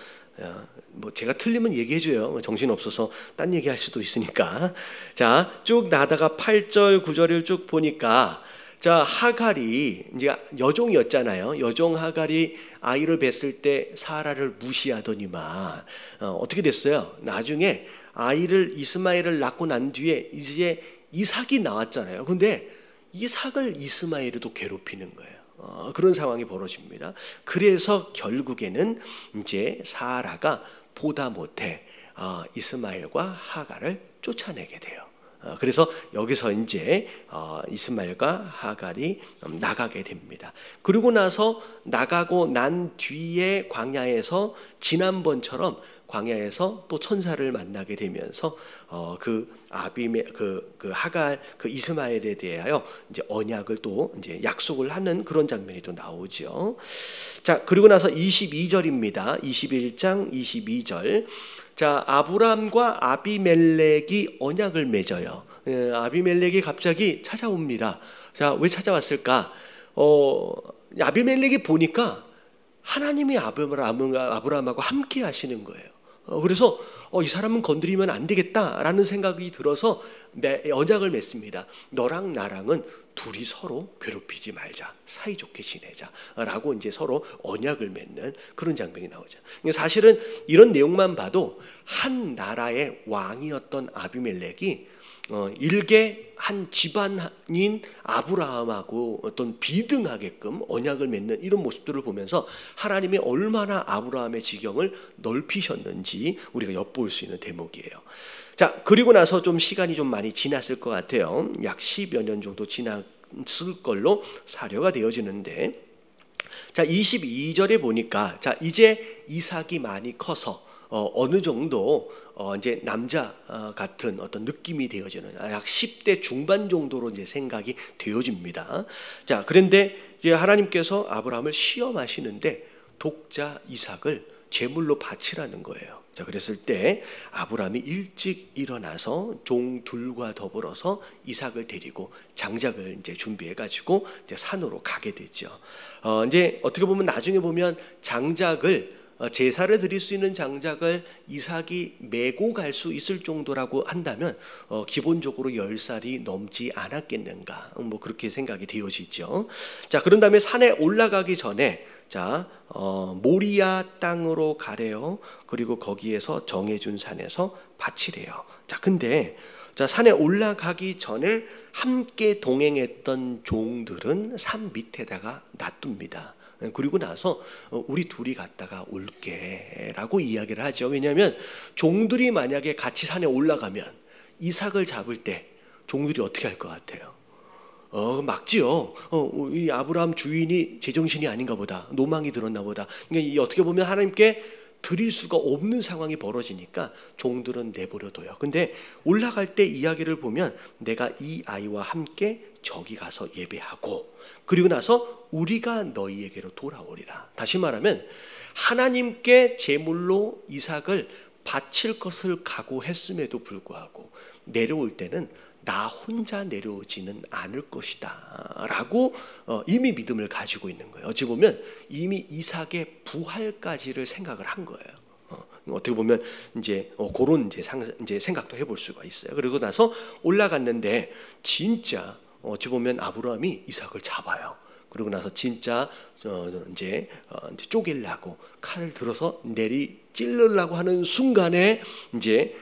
뭐 제가 틀리면 얘기해줘요. 정신없어서 딴 얘기할 수도 있으니까. 자, 쭉 나다가 8절 9절을 쭉 보니까 자, 하갈이 이제 여종이었잖아요. 여종 하갈이 아이를 뵀을 때 사라를 무시하더니만 어떻게 됐어요? 나중에 아이를 이스마엘을 낳고 난 뒤에 이제 이삭이 나왔잖아요. 근데 이삭을 이스마엘도 괴롭히는 거예요. 그런 상황이 벌어집니다. 그래서 결국에는 이제 사라가 보다 못해 이스마엘과 하갈을 쫓아내게 돼요. 그래서 여기서 이제 이스마엘과 하갈이 나가게 됩니다. 그리고 나서 나가고 난 뒤에 광야에서 지난번처럼 광야에서 또 천사를 만나게 되면서 그 하갈 그 이스마엘에 대하여 이제 언약을 또 이제 약속을 하는 그런 장면이 또 나오죠. 자, 그리고 나서 22절입니다. 21장 22절. 자, 아브람과 아비멜렉이 언약을 맺어요. 아비멜렉이 갑자기 찾아옵니다. 자, 왜 찾아왔을까? 아비멜렉이 보니까 하나님이 아브람하고 함께 하시는 거예요. 그래서 이 사람은 건드리면 안 되겠다라는 생각이 들어서 언약을 맺습니다. 너랑 나랑은 둘이 서로 괴롭히지 말자, 사이좋게 지내자라고 이제 서로 언약을 맺는 그런 장면이 나오죠. 사실은 이런 내용만 봐도 한 나라의 왕이었던 아비멜렉이 일개 한 집안인 아브라함하고 어떤 비등하게끔 언약을 맺는 이런 모습들을 보면서 하나님이 얼마나 아브라함의 지경을 넓히셨는지 우리가 엿볼 수 있는 대목이에요. 자, 그리고 나서 좀 시간이 좀 많이 지났을 것 같아요. 약 10여 년 정도 지났을 걸로 사료가 되어지는데, 자, 22절에 보니까 자, 이제 이삭이 많이 커서 어느 정도 이제 남자 같은 어떤 느낌이 되어지는 약 10대 중반 정도로 이제 생각이 되어집니다. 자, 그런데 이제 하나님께서 아브라함을 시험하시는데 독자 이삭을 제물로 바치라는 거예요. 자, 그랬을 때 아브라함이 일찍 일어나서 종들과 더불어서 이삭을 데리고 장작을 이제 준비해 가지고 이제 산으로 가게 되죠. 이제 어떻게 보면 나중에 보면 장작을 제사를 드릴 수 있는 장작을 이삭이 메고 갈 수 있을 정도라고 한다면 기본적으로 10살이 넘지 않았겠는가, 뭐 그렇게 생각이 되어지죠. 자, 그런 다음에 산에 올라가기 전에 자, 모리아 땅으로 가래요. 그리고 거기에서 정해준 산에서 바치래요. 자, 근데 자, 산에 올라가기 전에 함께 동행했던 종들은 산 밑에다가 놔둡니다. 그리고 나서 우리 둘이 갔다가 올게 라고 이야기를 하죠. 왜냐하면 종들이 만약에 같이 산에 올라가면 이삭을 잡을 때 종들이 어떻게 할 것 같아요? 막지요. 이 아브라함 주인이 제정신이 아닌가 보다, 노망이 들었나 보다. 그러니까 어떻게 보면 하나님께 드릴 수가 없는 상황이 벌어지니까 종들은 내버려둬요. 근데 올라갈 때 이야기를 보면 내가 이 아이와 함께 저기 가서 예배하고 그리고 나서 우리가 너희에게로 돌아오리라. 다시 말하면 하나님께 제물로 이삭을 바칠 것을 각오했음에도 불구하고 내려올 때는 나 혼자 내려오지는 않을 것이다 라고 이미 믿음을 가지고 있는 거예요. 어찌 보면 이미 이삭의 부활까지를 생각을 한 거예요. 어떻게 보면 이제 그런 이제 생각도 해볼 수가 있어요. 그리고 나서 올라갔는데 진짜 어찌 보면 아브라함이 이삭을 잡아요. 그러고 나서 진짜 이제 쪼개려고 칼을 들어서 내리 찔르려고 하는 순간에 이제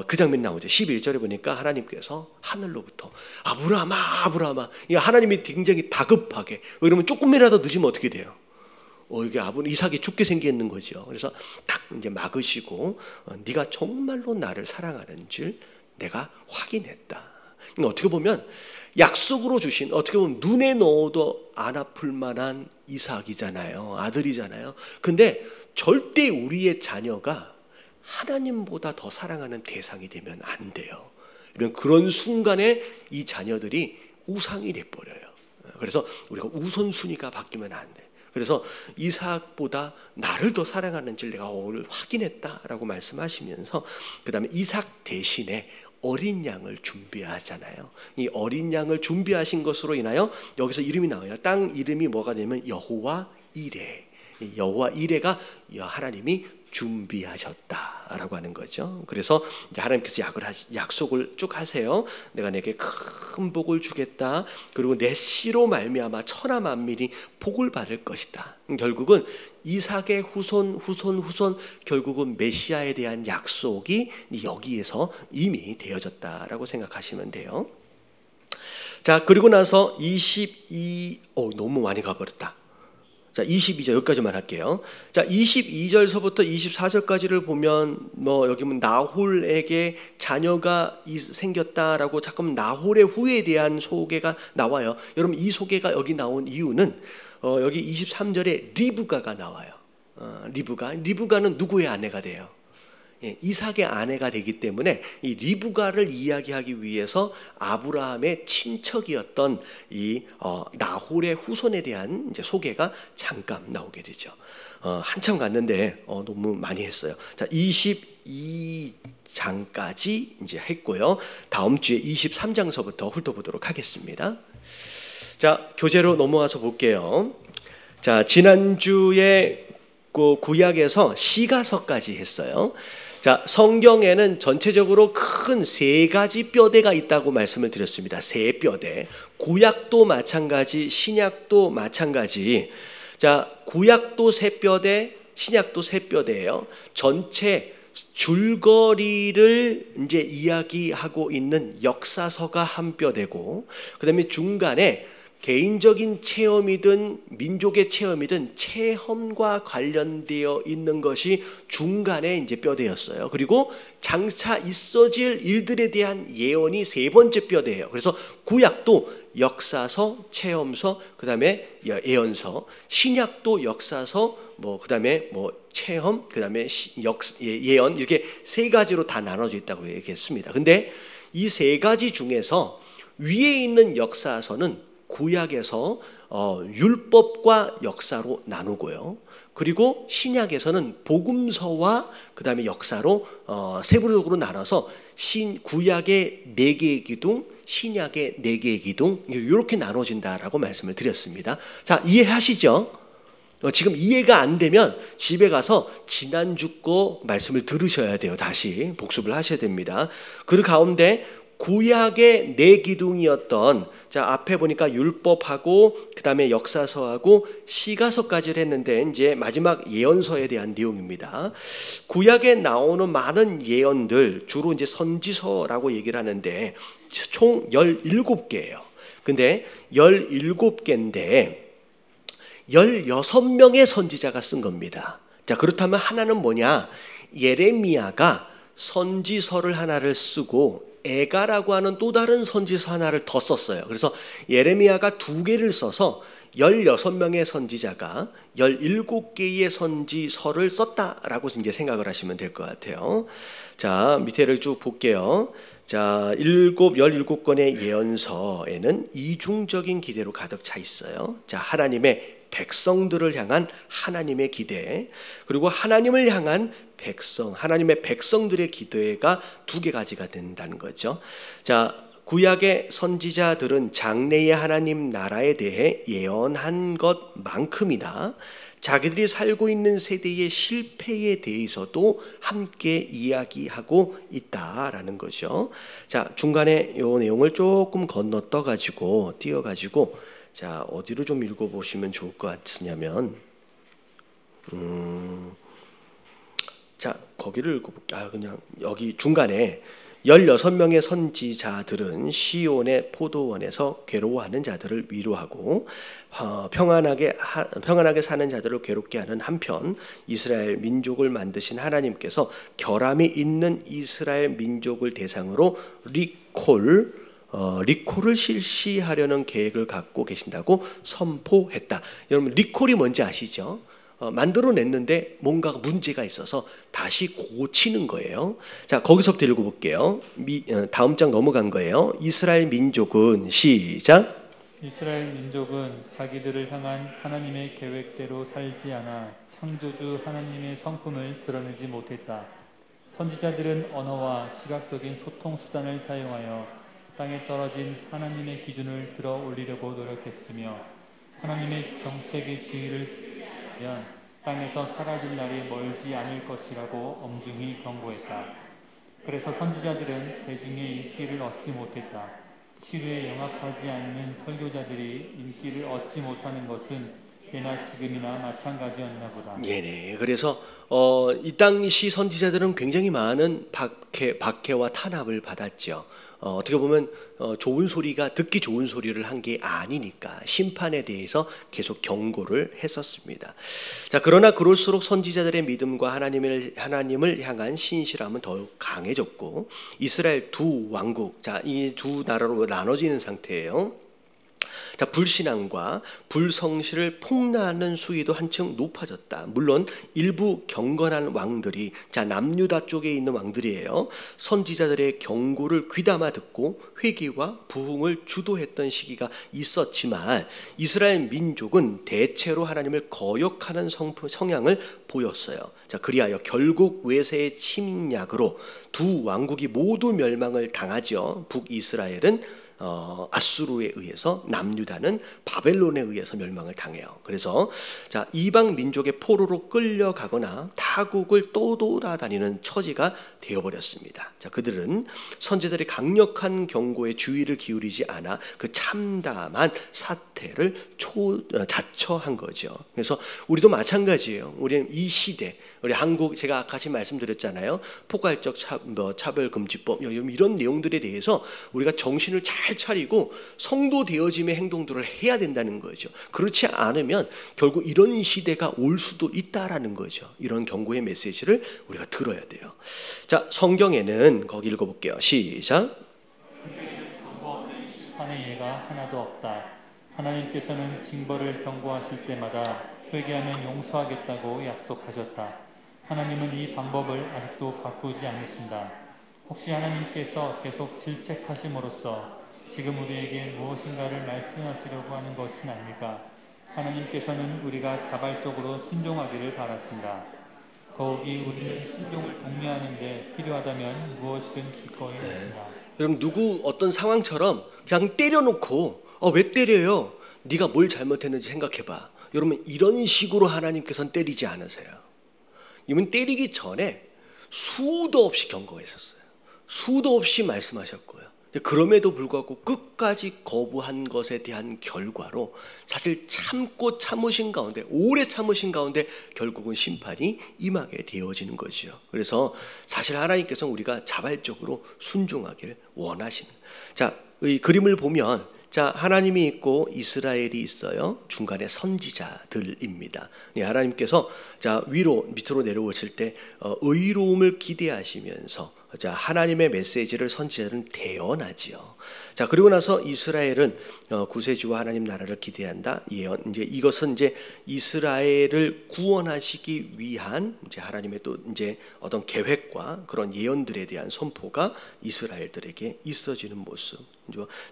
그 장면이 나오죠. 11절에 보니까 하나님께서 하늘로부터 아브라함아 아브라함아, 하나님이 굉장히 다급하게, 왜냐면 조금이라도 늦으면 어떻게 돼요? 이게 이삭이 죽게 생기는 거죠. 그래서 딱 이제 막으시고 네가 정말로 나를 사랑하는 줄 내가 확인했다. 어떻게 보면 약속으로 주신, 어떻게 보면 눈에 넣어도 안 아플 만한 이삭이잖아요. 아들이잖아요. 근데 절대 우리의 자녀가 하나님보다 더 사랑하는 대상이 되면 안 돼요. 이런 그런 순간에 이 자녀들이 우상이 돼버려요. 그래서 우리가 우선순위가 바뀌면 안 돼. 그래서 이삭보다 나를 더 사랑하는 줄 내가 오늘 확인했다라고 말씀하시면서 그 다음에 이삭 대신에 어린 양을 준비하잖아요. 이 어린 양을 준비하신 것으로 인하여 여기서 이름이 나와요. 땅 이름이 뭐가 되면 여호와 이레. 여호와 이레가 하나님이 준비하셨다라고 하는 거죠. 그래서 이제 하나님께서 약속을 쭉 하세요. 내가 내게 큰 복을 주겠다. 그리고 내 씨로 말미암아 천하 만민이 복을 받을 것이다. 결국은 이삭의 후손 결국은 메시아에 대한 약속이 여기에서 이미 되어졌다라고 생각하시면 돼요. 자, 그리고 나서 너무 많이 가버렸다. 자, 22절 여기까지만 할게요. 자, 22절서부터 24절까지를 보면 여기 보면 나홀에게 자녀가 생겼다라고 잠깐 나홀의 후에 대한 소개가 나와요. 여러분 이 소개가 여기 나온 이유는 여기 23절에 리브가가 나와요. 리브가는 누구의 아내가 돼요? 이삭의 아내가 되기 때문에 이 리브가를 이야기하기 위해서 아브라함의 친척이었던 이 나홀의 후손에 대한 이제 소개가 잠깐 나오게 되죠. 한참 갔는데 너무 많이 했어요. 자, 22장까지 이제 했고요. 다음 주에 23장서부터 훑어보도록 하겠습니다. 자, 교재로 넘어와서 볼게요. 자, 지난주에 구약에서 시가서까지 했어요. 자, 성경에는 전체적으로 큰 세 가지 뼈대가 있다고 말씀을 드렸습니다. 세 뼈대. 구약도 마찬가지, 신약도 마찬가지. 자, 구약도 세 뼈대, 신약도 세 뼈대예요. 전체 줄거리를 이제 이야기하고 있는 역사서가 한 뼈대고, 그다음에 중간에 개인적인 체험이든 민족의 체험이든 체험과 관련되어 있는 것이 중간에 이제 뼈대였어요. 그리고 장차 있어질 일들에 대한 예언이 세 번째 뼈대예요. 그래서 구약도 역사서, 체험서, 그다음에 예언서, 신약도 역사서, 그다음에 체험, 그다음에 예언, 이렇게 세 가지로 다 나눠져 있다고 얘기했습니다. 근데 이 세 가지 중에서 위에 있는 역사서는 구약에서 율법과 역사로 나누고요. 그리고 신약에서는 복음서와 그 다음에 역사로 세부적으로 나눠서 구약의 4개의 기둥, 신약의 4개의 기둥, 이렇게 나눠진다라고 말씀을 드렸습니다. 자, 이해하시죠? 지금 이해가 안 되면 집에 가서 지난주 거 말씀을 들으셔야 돼요. 다시 복습을 하셔야 됩니다. 그 가운데 구약의 4기둥이었던, 자, 앞에 보니까 율법하고 그 다음에 역사서하고 시가서까지를 했는데 이제 마지막 예언서에 대한 내용입니다. 구약에 나오는 많은 예언들 주로 이제 선지서라고 얘기를 하는데 총 17개예요. 근데 17개인데 16명의 선지자가 쓴 겁니다. 자, 그렇다면 하나는 뭐냐? 예레미야가 선지서를 하나를 쓰고 에가라고 하는 또 다른 선지서 하나를 더 썼어요. 그래서 예레미야가 2개를 써서 16명의 선지자가 17개의 선지서를 썼다라고 이제 생각을 하시면 될 것 같아요. 자, 밑에를 쭉 볼게요. 자, 17건의 예언서에는 이중적인 기대로 가득 차 있어요. 자, 하나님의 백성들을 향한 하나님의 기대, 그리고 하나님을 향한 하나님의 백성들의 기대가 2가지가 된다는 거죠. 자, 구약의 선지자들은 장래의 하나님 나라에 대해 예언한 것만큼이나 자기들이 살고 있는 세대의 실패에 대해서도 함께 이야기하고 있다라는 거죠. 자, 중간에 이 내용을 조금 건너떠 가지고 띄어 가지고 자, 어디로 좀 읽어 보시면 좋을 것 같으냐면 자, 거기를 읽어볼게요. 그냥 여기 중간에 16명의 선지자들은 시온의 포도원에서 괴로워하는 자들을 위로하고 평안하게 사는 자들을 괴롭게 하는 한편 이스라엘 민족을 만드신 하나님께서 결함이 있는 이스라엘 민족을 대상으로 리콜을 실시하려는 계획을 갖고 계신다고 선포했다. 여러분 리콜이 뭔지 아시죠? 만들어냈는데 뭔가 문제가 있어서 다시 고치는 거예요. 자, 거기서부터 읽어볼게요. 다음 장 넘어간 거예요. 이스라엘 민족은 시작. 이스라엘 민족은 자기들을 향한 하나님의 계획대로 살지 않아 창조주 하나님의 성품을 드러내지 못했다. 선지자들은 언어와 시각적인 소통 수단을 사용하여 땅에 떨어진 하나님의 기준을 들어 올리려고 노력했으며 하나님의 정책의 주의를 면 땅에서 사라질 날이 멀지 않을 것이라고 엄중히 경고했다. 그래서 선지자들은 대중의 인기를 얻지 못했다. 시류에 영합하지 않는 설교자들이 인기를 얻지 못하는 것은 예나 지금이나 마찬가지였나 보다. 네네. 그래서 이 당시 선지자들은 굉장히 많은 박해와 탄압을 받았죠. 어떻게 보면 좋은 소리가 듣기 좋은 소리를 한 게 아니니까 심판에 대해서 계속 경고를 했었습니다. 자, 그러나 그럴수록 선지자들의 믿음과 하나님을 향한 신실함은 더욱 강해졌고 이스라엘 두 왕국, 자, 이 두 나라로 나눠지는 상태예요. 자, 불신앙과 불성실을 폭로하는 수위도 한층 높아졌다. 물론 일부 경건한 왕들이, 자, 남유다 쪽에 있는 왕들이에요. 선지자들의 경고를 귀담아 듣고 회개와 부흥을 주도했던 시기가 있었지만 이스라엘 민족은 대체로 하나님을 거역하는 성향을 보였어요. 자, 그리하여 결국 외세의 침략으로 두 왕국이 모두 멸망을 당하죠. 북이스라엘은 아수르에 의해서, 남유다는 바벨론에 의해서 멸망을 당해요. 그래서 자, 이방 민족의 포로로 끌려가거나 타국을 떠돌아다니는 처지가 되어버렸습니다. 자, 그들은 선지자들의 강력한 경고에 주의를 기울이지 않아 그 참담한 사태를 자처한 거죠. 그래서 우리도 마찬가지예요. 우리는 이 시대, 우리 한국, 제가 아까 말씀드렸잖아요. 포괄적 차별금지법 이런 내용들에 대해서 우리가 정신을 잘 차리고 성도 되어짐의 행동들을 해야 된다는 거죠. 그렇지 않으면 결국 이런 시대가 올 수도 있다라는 거죠. 이런 경고의 메시지를 우리가 들어야 돼요. 자, 성경에는 거기 읽어볼게요. 시작. 심판의 예가 하나도 없다. 하나님께서는 징벌을 경고하실 때마다 회개하면 용서하겠다고 약속하셨다. 하나님은 이 방법을 아직도 바꾸지 않으신다. 혹시 하나님께서 계속 질책하심으로써 지금 우리에게 무엇인가를 말씀하시려고 하는 것은 아닐까? 하나님께서는 우리가 자발적으로 순종하기를 바라신다. 더욱이 우리는 순종을 독려하는 데 필요하다면 무엇이든 기꺼이 하신다. 여러분, 누구 어떤 상황처럼 그냥 때려놓고 왜 때려요? 네가 뭘 잘못했는지 생각해봐. 여러분, 이런 식으로 하나님께서는 때리지 않으세요. 이분 때리기 전에 수도 없이 경고했었어요. 수도 없이 말씀하셨고요. 그럼에도 불구하고 끝까지 거부한 것에 대한 결과로 사실 참으신 가운데, 오래 참으신 가운데 결국은 심판이 임하게 되어지는 거죠. 그래서 사실 하나님께서는 우리가 자발적으로 순종하기를 원하시는. 자, 이 그림을 보면, 자, 하나님이 있고 이스라엘이 있어요. 중간에 선지자들입니다. 하나님께서 자, 밑으로 내려오실 때 의로움을 기대하시면서 자, 하나님의 메시지를 선지자들은 대언하지요. 자, 그리고 나서 이스라엘은 구세주와 하나님 나라를 기대한다. 예언. 이제 이것은 이제 이스라엘을 구원하시기 위한 이제 하나님의 또 이제 어떤 계획과 그런 예언들에 대한 선포가 이스라엘들에게 있어지는 모습.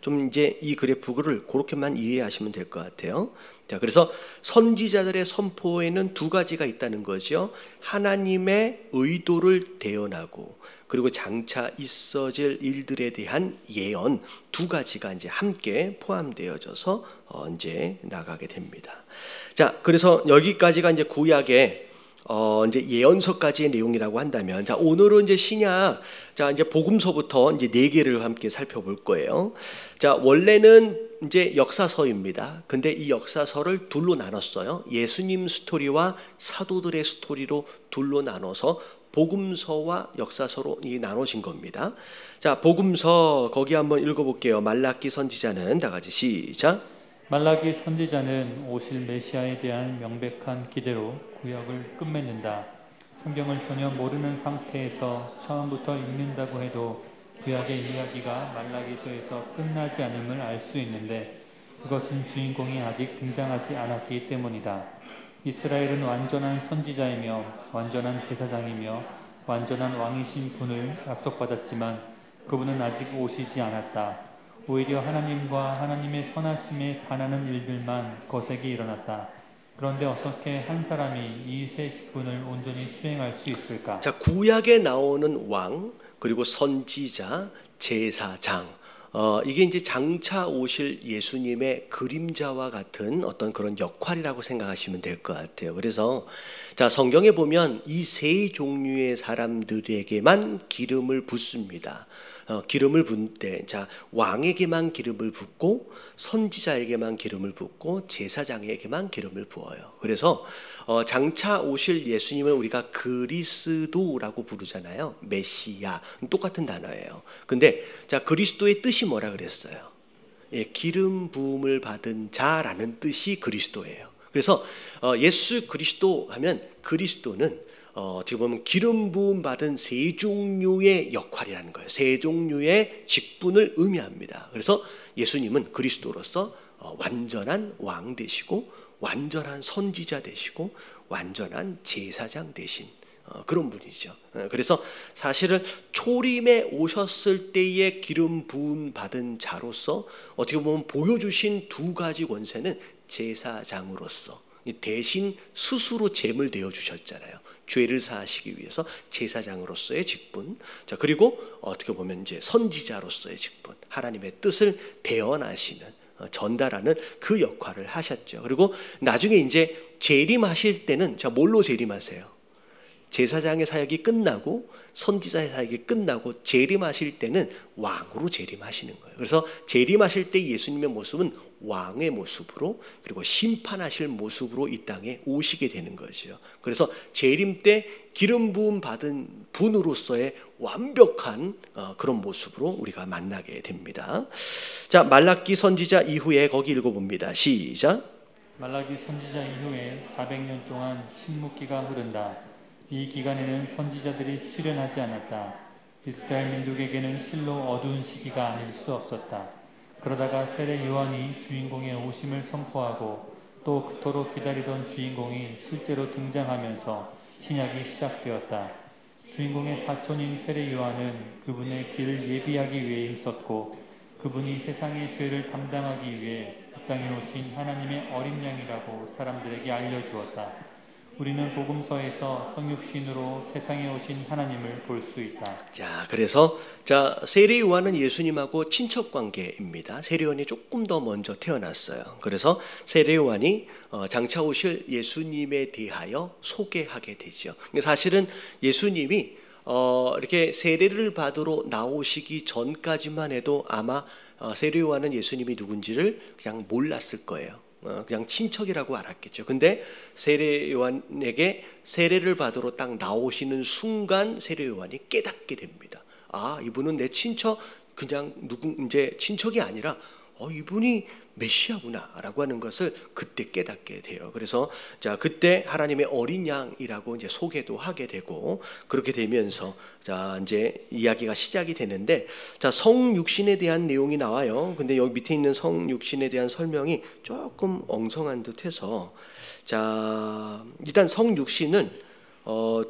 좀 이제 이 그래프를 그렇게만 이해하시면 될 것 같아요. 자, 그래서 선지자들의 선포에는 두 가지가 있다는 거죠. 하나님의 의도를 대언하고 그리고 장차 있어질 일들에 대한 예언, 두 가지가 이제 함께 포함되어져서 이제 나가게 됩니다. 자, 그래서 여기까지가 이제 구약의 이제 예언서까지의 내용이라고 한다면, 자, 오늘은 이제 신약, 자, 이제 복음서부터 이제 4개를 함께 살펴볼 거예요. 자, 원래는 이제 역사서입니다. 근데 이 역사서를 둘로 나눴어요. 예수님 스토리와 사도들의 스토리로 둘로 나눠서 복음서와 역사서로 나눠진 겁니다. 자, 복음서 거기 한번 읽어볼게요. 말라기 선지자는 다 같이 시작. 말라기 선지자는 오실 메시아에 대한 명백한 기대로 구약을 끝맺는다. 성경을 전혀 모르는 상태에서 처음부터 읽는다고 해도 구약의 이야기가 말라기서에서 끝나지 않음을 알 수 있는데 그것은 주인공이 아직 등장하지 않았기 때문이다. 이스라엘은 완전한 선지자이며 완전한 제사장이며 완전한 왕이신 분을 약속받았지만 그분은 아직 오시지 않았다. 오히려 하나님과 하나님의 선하심에 반하는 일들만 거세게 일어났다. 그런데 어떻게 한 사람이 이 세 직분을 온전히 수행할 수 있을까? 자, 구약에 나오는 왕, 그리고 선지자, 제사장, 이게 이제 장차 오실 예수님의 그림자와 같은 어떤 그런 역할이라고 생각하시면 될 것 같아요. 그래서 자, 성경에 보면 이 세 종류의 사람들에게만 기름을 붓습니다. 기름을 붓을 때, 자, 왕에게만 기름을 붓고 선지자에게만 기름을 붓고 제사장에게만 기름을 부어요. 그래서 장차 오실 예수님을 우리가 그리스도라고 부르잖아요. 메시아, 똑같은 단어예요. 근데 자, 그리스도의 뜻이 뭐라 그랬어요? 예, 기름 부음을 받은 자라는 뜻이 그리스도예요. 그래서 예수 그리스도 하면 그리스도는 어떻게 보면 기름 부음 받은 세 종류의 역할이라는 거예요. 세 종류의 직분을 의미합니다. 그래서 예수님은 그리스도로서 완전한 왕 되시고 완전한 선지자 되시고 완전한 제사장 되신 그런 분이죠. 그래서 사실은 초림에 오셨을 때의 기름 부음 받은 자로서 어떻게 보면 보여주신 두 가지 권세는 제사장으로서 대신 스스로 제물 되어 주셨잖아요. 죄를 사하시기 위해서 제사장으로서의 직분, 자, 그리고 어떻게 보면 이제 선지자로서의 직분, 하나님의 뜻을 대언하시는, 전달하는 그 역할을 하셨죠. 그리고 나중에 이제 재림하실 때는 자, 뭘로 재림하세요? 제사장의 사역이 끝나고 선지자의 사역이 끝나고 재림하실 때는 왕으로 재림하시는 거예요. 그래서 재림하실 때 예수님의 모습은 왕의 모습으로 그리고 심판하실 모습으로 이 땅에 오시게 되는 거죠. 그래서 재림 때 기름 부음 받은 분으로서의 완벽한 그런 모습으로 우리가 만나게 됩니다. 자, 말라기 선지자 이후에 거기 읽어봅니다. 시작. 말라기 선지자 이후에 400년 동안 침묵기가 흐른다. 이 기간에는 선지자들이 출현하지 않았다. 이스라엘 민족에게는 실로 어두운 시기가 아닐 수 없었다. 그러다가 세례 요한이 주인공의 오심을 선포하고 또 그토록 기다리던 주인공이 실제로 등장하면서 신약이 시작되었다. 주인공의 사촌인 세례 요한은 그분의 길을 예비하기 위해 힘썼고 그분이 세상의 죄를 담당하기 위해 이 땅에 오신 하나님의 어린 양이라고 사람들에게 알려주었다. 우리는 복음서에서 성육신으로 세상에 오신 하나님을 볼 수 있다. 자, 그래서 자, 세례 요한은 예수님하고 친척 관계입니다. 세례 요한이 조금 더 먼저 태어났어요. 그래서 세례 요한이 장차 오실 예수님에 대하여 소개하게 되죠. 사실은 예수님이 이렇게 세례를 받으러 나오시기 전까지만 해도 아마 세례 요한은 예수님이 누군지를 그냥 몰랐을 거예요. 그냥 친척이라고 알았겠죠. 근데 세례 요한에게 세례를 받으러 딱 나오시는 순간 세례 요한이 깨닫게 됩니다. 아, 이분은 내 친척, 그냥 이제 친척이 아니라 이분이 메시아구나라고 하는 것을 그때 깨닫게 돼요. 그래서 자, 그때 하나님의 어린 양이라고 이제 소개도 하게 되고 그렇게 되면서 자, 이제 이야기가 시작이 되는데 자, 성육신에 대한 내용이 나와요. 근데 여기 밑에 있는 성육신에 대한 설명이 조금 엉성한 듯해서 자, 일단 성육신은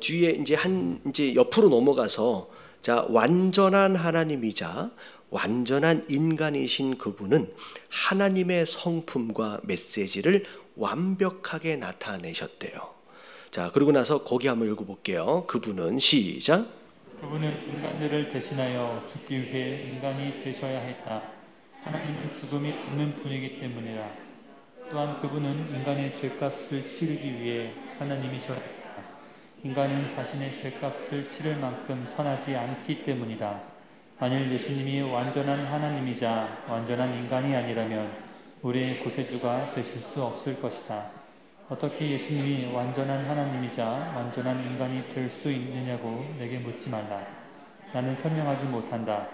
뒤에 이제 이제 옆으로 넘어가서 자, 완전한 하나님이자 완전한 인간이신 그분은 하나님의 성품과 메시지를 완벽하게 나타내셨대요. 자, 그러고 나서 거기 한번 읽어볼게요. 그분은 시작. 그분은 인간들을 대신하여 죽기 위해 인간이 되셔야 했다. 하나님은 죽음이 없는 분이기 때문이다. 또한 그분은 인간의 죄값을 치르기 위해 하나님이셔야 했다. 인간은 자신의 죄값을 치를 만큼 선하지 않기 때문이다. 만일 예수님이 완전한 하나님이자 완전한 인간이 아니라면 우리의 구세주가 되실 수 없을 것이다. 어떻게 예수님이 완전한 하나님이자 완전한 인간이 될 수 있느냐고 내게 묻지 말라. 나는 설명하지 못한다.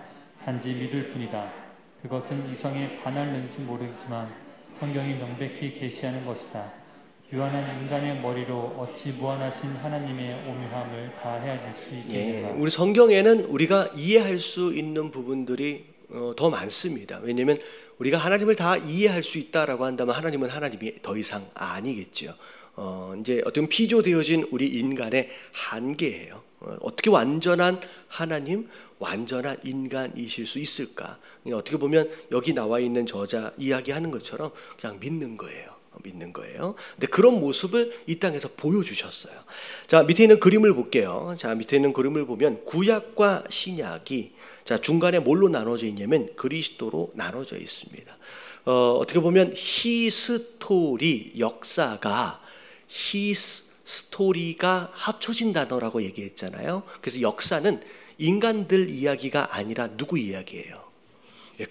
단지 믿을 뿐이다. 그것은 이성에 반할는지 모르겠지만 성경이 명백히 계시하는 것이다. 유한한 인간의 머리로 어찌 무한하신 하나님의 오묘함을 다 헤아릴 수 있겠는가. 우리 성경에는 우리가 이해할 수 있는 부분들이 더 많습니다. 왜냐하면 우리가 하나님을 다 이해할 수 있다라고 한다면 하나님은 하나님이 더 이상 아니겠죠. 이제 어떤 피조되어진 우리 인간의 한계예요. 어떻게 완전한 하나님, 완전한 인간이실 수 있을까? 어떻게 보면 여기 나와 있는 저자 이야기하는 것처럼 그냥 믿는 거예요. 근데 그런 모습을 이 땅에서 보여주셨어요. 자, 밑에 있는 그림을 볼게요. 자, 밑에 있는 그림을 보면 구약과 신약이 자, 중간에 뭘로 나눠져 있냐면 그리스도로 나눠져 있습니다. 어떻게 보면 히스토리, 역사가 히스토리가 합쳐진 단어라고 얘기했잖아요. 그래서 역사는 인간들 이야기가 아니라 누구 이야기예요?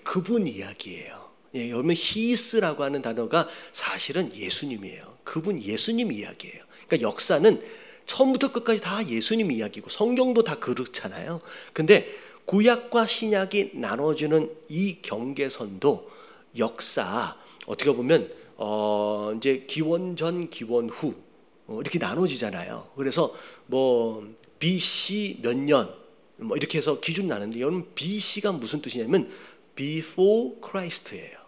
그분 이야기예요. 여러분 히스라고 하는 단어가 사실은 예수님이에요. 그분 예수님 이야기예요. 그러니까 역사는 처음부터 끝까지 다 예수님 이야기고 성경도 다 그렇잖아요. 근데 구약과 신약이 나눠지는 이 경계선도 역사 어떻게 보면 이제 기원 전 기원 후 이렇게 나눠지잖아요. 그래서 뭐 BC 몇 년 뭐 이렇게 해서 기준 나는데 여러분 BC가 무슨 뜻이냐면 Before Christ예요.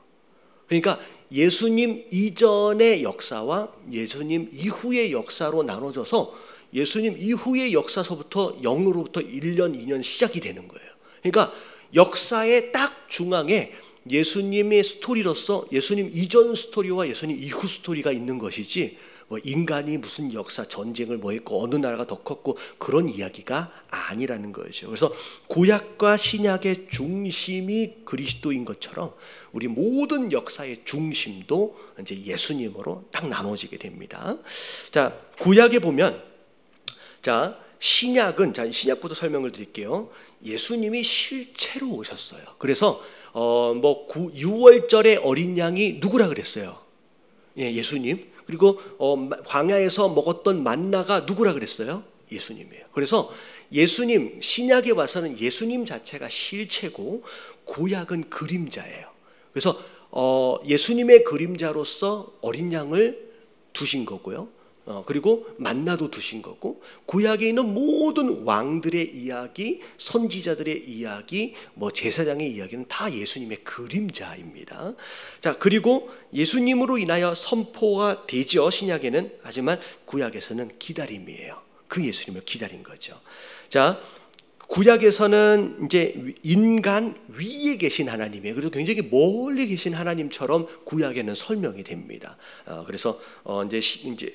그러니까 예수님 이전의 역사와 예수님 이후의 역사로 나눠져서 예수님 이후의 역사서부터 0으로부터 1년, 2년 시작이 되는 거예요. 그러니까 역사의 딱 중앙에 예수님의 스토리로서 예수님 이전 스토리와 예수님 이후 스토리가 있는 것이지 뭐 인간이 무슨 역사 전쟁을 뭐 했고 어느 나라가 더 컸고 그런 이야기가 아니라는 거죠. 그래서 구약과 신약의 중심이 그리스도인 것처럼 우리 모든 역사의 중심도 이제 예수님으로 딱 나눠지게 됩니다. 자, 구약에 보면 자, 신약은 자, 신약부터 설명을 드릴게요. 예수님이 실체로 오셨어요. 그래서 뭐 6월절의 어린 양이 누구라 그랬어요? 예수님. 그리고 광야에서 먹었던 만나가 누구라 그랬어요? 예수님이에요. 그래서 예수님 신약에 와서는 예수님 자체가 실체고 구약은 그림자예요. 그래서 예수님의 그림자로서 어린 양을 두신 거고요. 그리고 만나도 두신 거고 구약에 있는 모든 왕들의 이야기, 선지자들의 이야기, 뭐 제사장의 이야기는 다 예수님의 그림자입니다. 자, 그리고 예수님으로 인하여 선포가 되죠. 신약에는. 하지만 구약에서는 기다림이에요. 그 예수님을 기다린 거죠. 자, 구약에서는 이제 인간 위에 계신 하나님이에요. 그래서 굉장히 멀리 계신 하나님처럼 구약에는 설명이 됩니다. 그래서 이제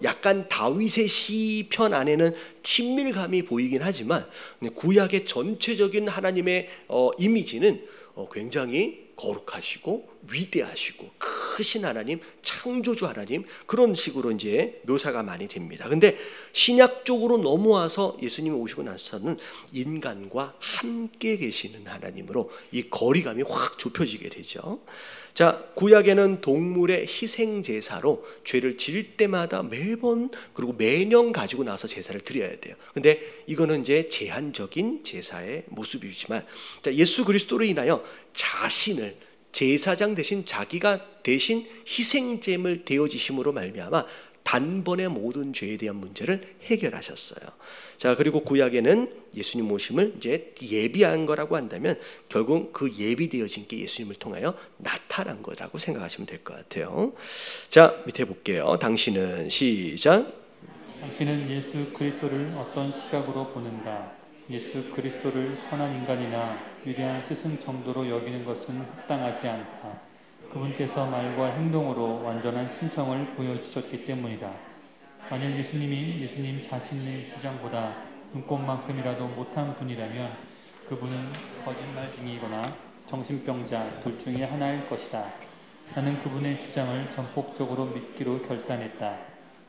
약간 다윗의 시편 안에는 친밀감이 보이긴 하지만 구약의 전체적인 하나님의 이미지는 굉장히 거룩하시고 위대하시고 크신 하나님, 창조주 하나님 그런 식으로 이제 묘사가 많이 됩니다. 근데 신약 쪽으로 넘어와서 예수님이 오시고 나서는 인간과 함께 계시는 하나님으로 이 거리감이 확 좁혀지게 되죠. 자, 구약에는 동물의 희생 제사로 죄를 지을 때마다 매번 그리고 매년 가지고 나서 제사를 드려야 돼요. 근데 이거는 이제 제한적인 제사의 모습이지만 자, 예수 그리스도로 인하여 자신을 제사장 대신 자기가 대신 희생제물 되어지심으로 말미암아 단번에 모든 죄에 대한 문제를 해결하셨어요. 자, 그리고 구약에는 예수님 오심을 이제 예비한 거라고 한다면 결국 그 예비되어진 게 예수님을 통하여 나타난 거라고 생각하시면 될 것 같아요. 자, 밑에 볼게요. 당신은 시작. 당신은 예수 그리스도를 어떤 시각으로 보는가? 예수 그리스도를 선한 인간이나 위대한 스승 정도로 여기는 것은 합당하지 않다. 그분께서 말과 행동으로 완전한 신성을 보여주셨기 때문이다. 만약 예수님이 예수님 자신의 주장보다 눈꼽만큼이라도 못한 분이라면 그분은 거짓말쟁이거나 정신병자 둘 중에 하나일 것이다. 나는 그분의 주장을 전폭적으로 믿기로 결단했다.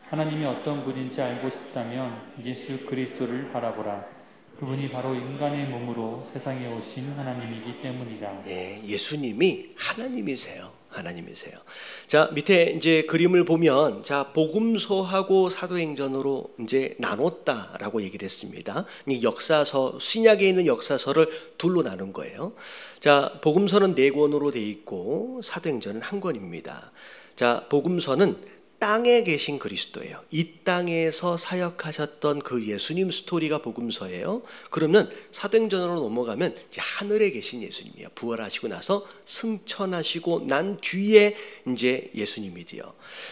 하나님이 어떤 분인지 알고 싶다면 예수 그리스도를 바라보라. 그분이 바로 인간의 몸으로 세상에 오신 하나님이기 때문이다. 네, 예수님이 하나님이세요. 하나님이세요. 자, 밑에 이제 그림을 보면, 자, 복음서하고 사도행전으로 이제 나눴다라고 얘기를 했습니다. 이 역사서, 신약에 있는 역사서를 둘로 나눈 거예요. 자, 복음서는 4권으로 돼 있고 사도행전은 1권입니다. 자, 복음서는 땅에 계신 그리스도예요. 이 땅에서 사역하셨던 그 예수님 스토리가 복음서예요. 그러면 사도행전으로 넘어가면 이제 하늘에 계신 예수님이에요. 부활하시고 나서 승천하시고 난 뒤에 이제 예수님이지요.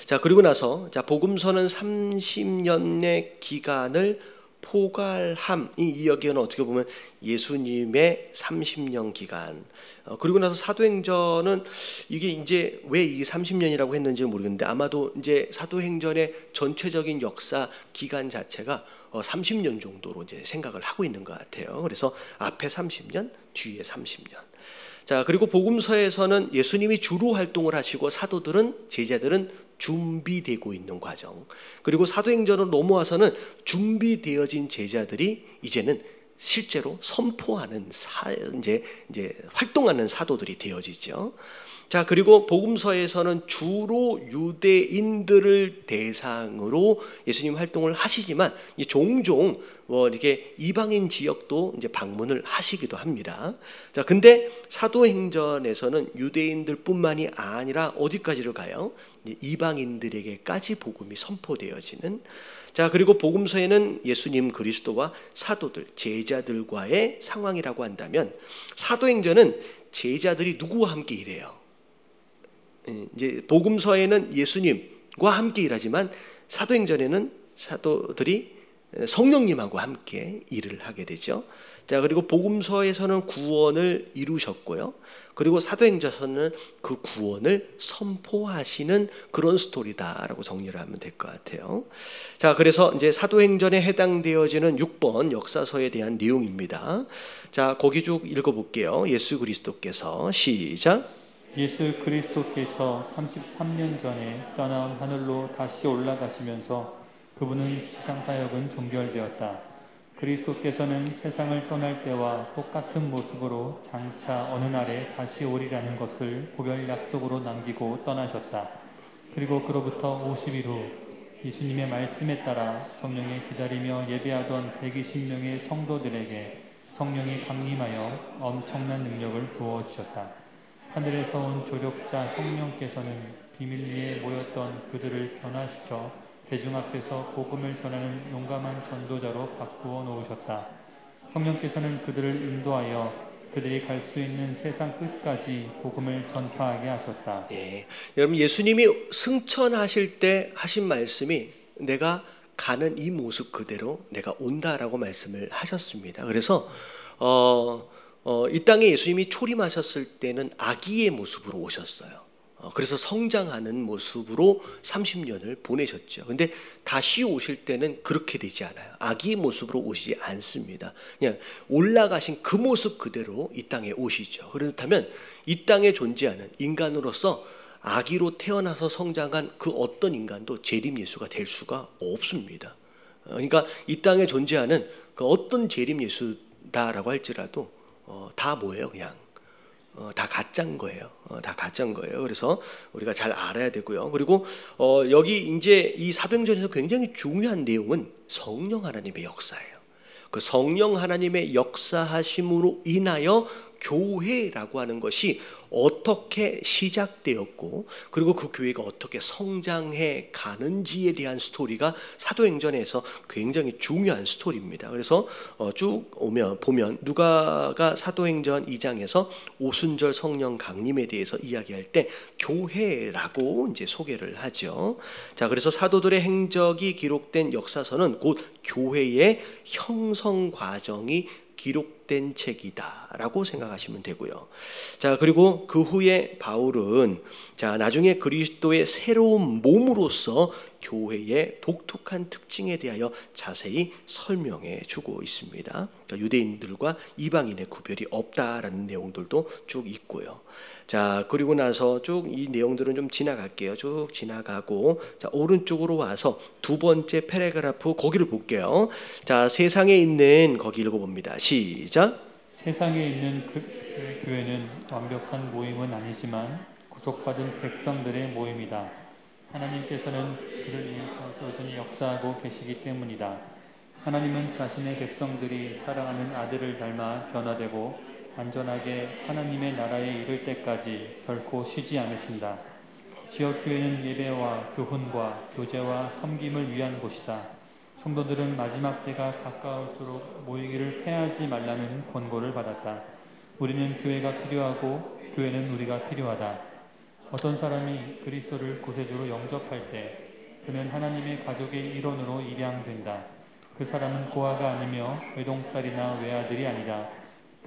자, 그리고 나서 자, 복음서는 30년의 기간을 포괄함, 이 여기는 어떻게 보면 예수님의 30년 기간. 그리고 나서 사도행전은 이게 이제 왜 이 30년이라고 했는지 모르겠는데 아마도 이제 사도행전의 전체적인 역사 기간 자체가 30년 정도로 이제 생각을 하고 있는 것 같아요. 그래서 앞에 30년, 뒤에 30년. 자, 그리고 복음서에서는 예수님이 주로 활동을 하시고 사도들은, 제자들은 준비되고 있는 과정. 그리고 사도행전으로 넘어와서는 준비되어진 제자들이 이제는 실제로 선포하는 이제 활동하는 사도들이 되어지죠. 자, 그리고 복음서에서는 주로 유대인들을 대상으로 예수님 활동을 하시지만 종종 이렇게 이방인 지역도 이제 방문을 하시기도 합니다. 자, 근데 사도행전에서는 유대인들뿐만이 아니라 어디까지를 가요? 이방인들에게까지 복음이 선포되어지는. 자, 그리고 복음서에는 예수님 그리스도와 사도들, 제자들과의 상황이라고 한다면 사도행전은 제자들이 누구와 함께 일해요? 이제 복음서에는 예수님과 함께 일하지만 사도행전에는 사도들이 성령님하고 함께 일을 하게 되죠. 자, 그리고 복음서에서는 구원을 이루셨고요. 그리고 사도행전에서는 그 구원을 선포하시는 그런 스토리다라고 정리를 하면 될 것 같아요. 자, 그래서 이제 사도행전에 해당되어지는 6번 역사서에 대한 내용입니다. 자, 거기 쭉 읽어볼게요. 예수 그리스도께서 시작. 예수 그리스도께서 33년 전에 떠나온 하늘로 다시 올라가시면서 그분은 지상사역은 종결되었다. 그리스도께서는 세상을 떠날 때와 똑같은 모습으로 장차 어느 날에 다시 오리라는 것을 고별 약속으로 남기고 떠나셨다. 그리고 그로부터 50일 후 예수님의 말씀에 따라 성령에 기다리며 예배하던 120명의 성도들에게 성령이 강림하여 엄청난 능력을 부어주셨다. 하늘에서 온 조력자 성령께서는 비밀리에 모였던 그들을 변화시켜 대중 앞에서 복음을 전하는 용감한 전도자로 바꾸어 놓으셨다. 성령께서는 그들을 인도하여 그들이 갈 수 있는 세상 끝까지 복음을 전파하게 하셨다. 네, 여러분 예수님이 승천하실 때 하신 말씀이 내가 가는 이 모습 그대로 내가 온다라고 말씀을 하셨습니다. 그래서 이 땅에 예수님이 초림하셨을 때는 아기의 모습으로 오셨어요. 그래서 성장하는 모습으로 30년을 보내셨죠. 근데 다시 오실 때는 그렇게 되지 않아요. 아기의 모습으로 오시지 않습니다. 그냥 올라가신 그 모습 그대로 이 땅에 오시죠. 그렇다면 이 땅에 존재하는 인간으로서 아기로 태어나서 성장한 그 어떤 인간도 재림 예수가 될 수가 없습니다. 그러니까 이 땅에 존재하는 그 어떤 재림 예수다라고 할지라도 다 뭐예요? 그냥 다 가짜인 거예요. 다 가짜인 거예요. 그래서 우리가 잘 알아야 되고요. 그리고 여기 이제 이 사도행전에서 굉장히 중요한 내용은 성령 하나님의 역사예요. 그 성령 하나님의 역사하심으로 인하여 교회라고 하는 것이 어떻게 시작되었고 그리고 그 교회가 어떻게 성장해 가는지에 대한 스토리가 사도행전에서 굉장히 중요한 스토리입니다. 그래서 쭉 보면 누가가 사도행전 2장에서 오순절 성령 강림에 대해서 이야기할 때 교회라고 이제 소개를 하죠. 자, 그래서 사도들의 행적이 기록된 역사서는 곧 교회의 형성 과정이 기록된 책이다라고 생각하시면 되고요. 자, 그리고 그 후에 바울은 나중에 그리스도의 새로운 몸으로서 교회의 독특한 특징에 대하여 자세히 설명해 주고 있습니다. 유대인들과 이방인의 구별이 없다라는 내용들도 쭉 있고요. 자, 그리고 나서 쭉 이 내용들은 좀 지나갈게요. 쭉 지나가고 오른쪽으로 와서 두 번째 패러그래프 거기를 볼게요. 자, 세상에 있는 거기 읽어봅니다. 시작. 세상에 있는 그 교회는 완벽한 모임은 아니지만 구속받은 백성들의 모임이다. 하나님께서는 그를 위해서 여전히 역사하고 계시기 때문이다. 하나님은 자신의 백성들이 사랑하는 아들을 닮아 변화되고 완전하게 하나님의 나라에 이를 때까지 결코 쉬지 않으신다. 지역교회는 예배와 교훈과 교제와 섬김을 위한 곳이다. 성도들은 마지막 때가 가까울수록 모이기를 패하지 말라는 권고를 받았다. 우리는 교회가 필요하고 교회는 우리가 필요하다. 어떤 사람이 그리스도를 구세주로 영접할 때 그는 하나님의 가족의 일원으로 입양된다. 그 사람은 고아가 아니며 외동딸이나 외아들이 아니다.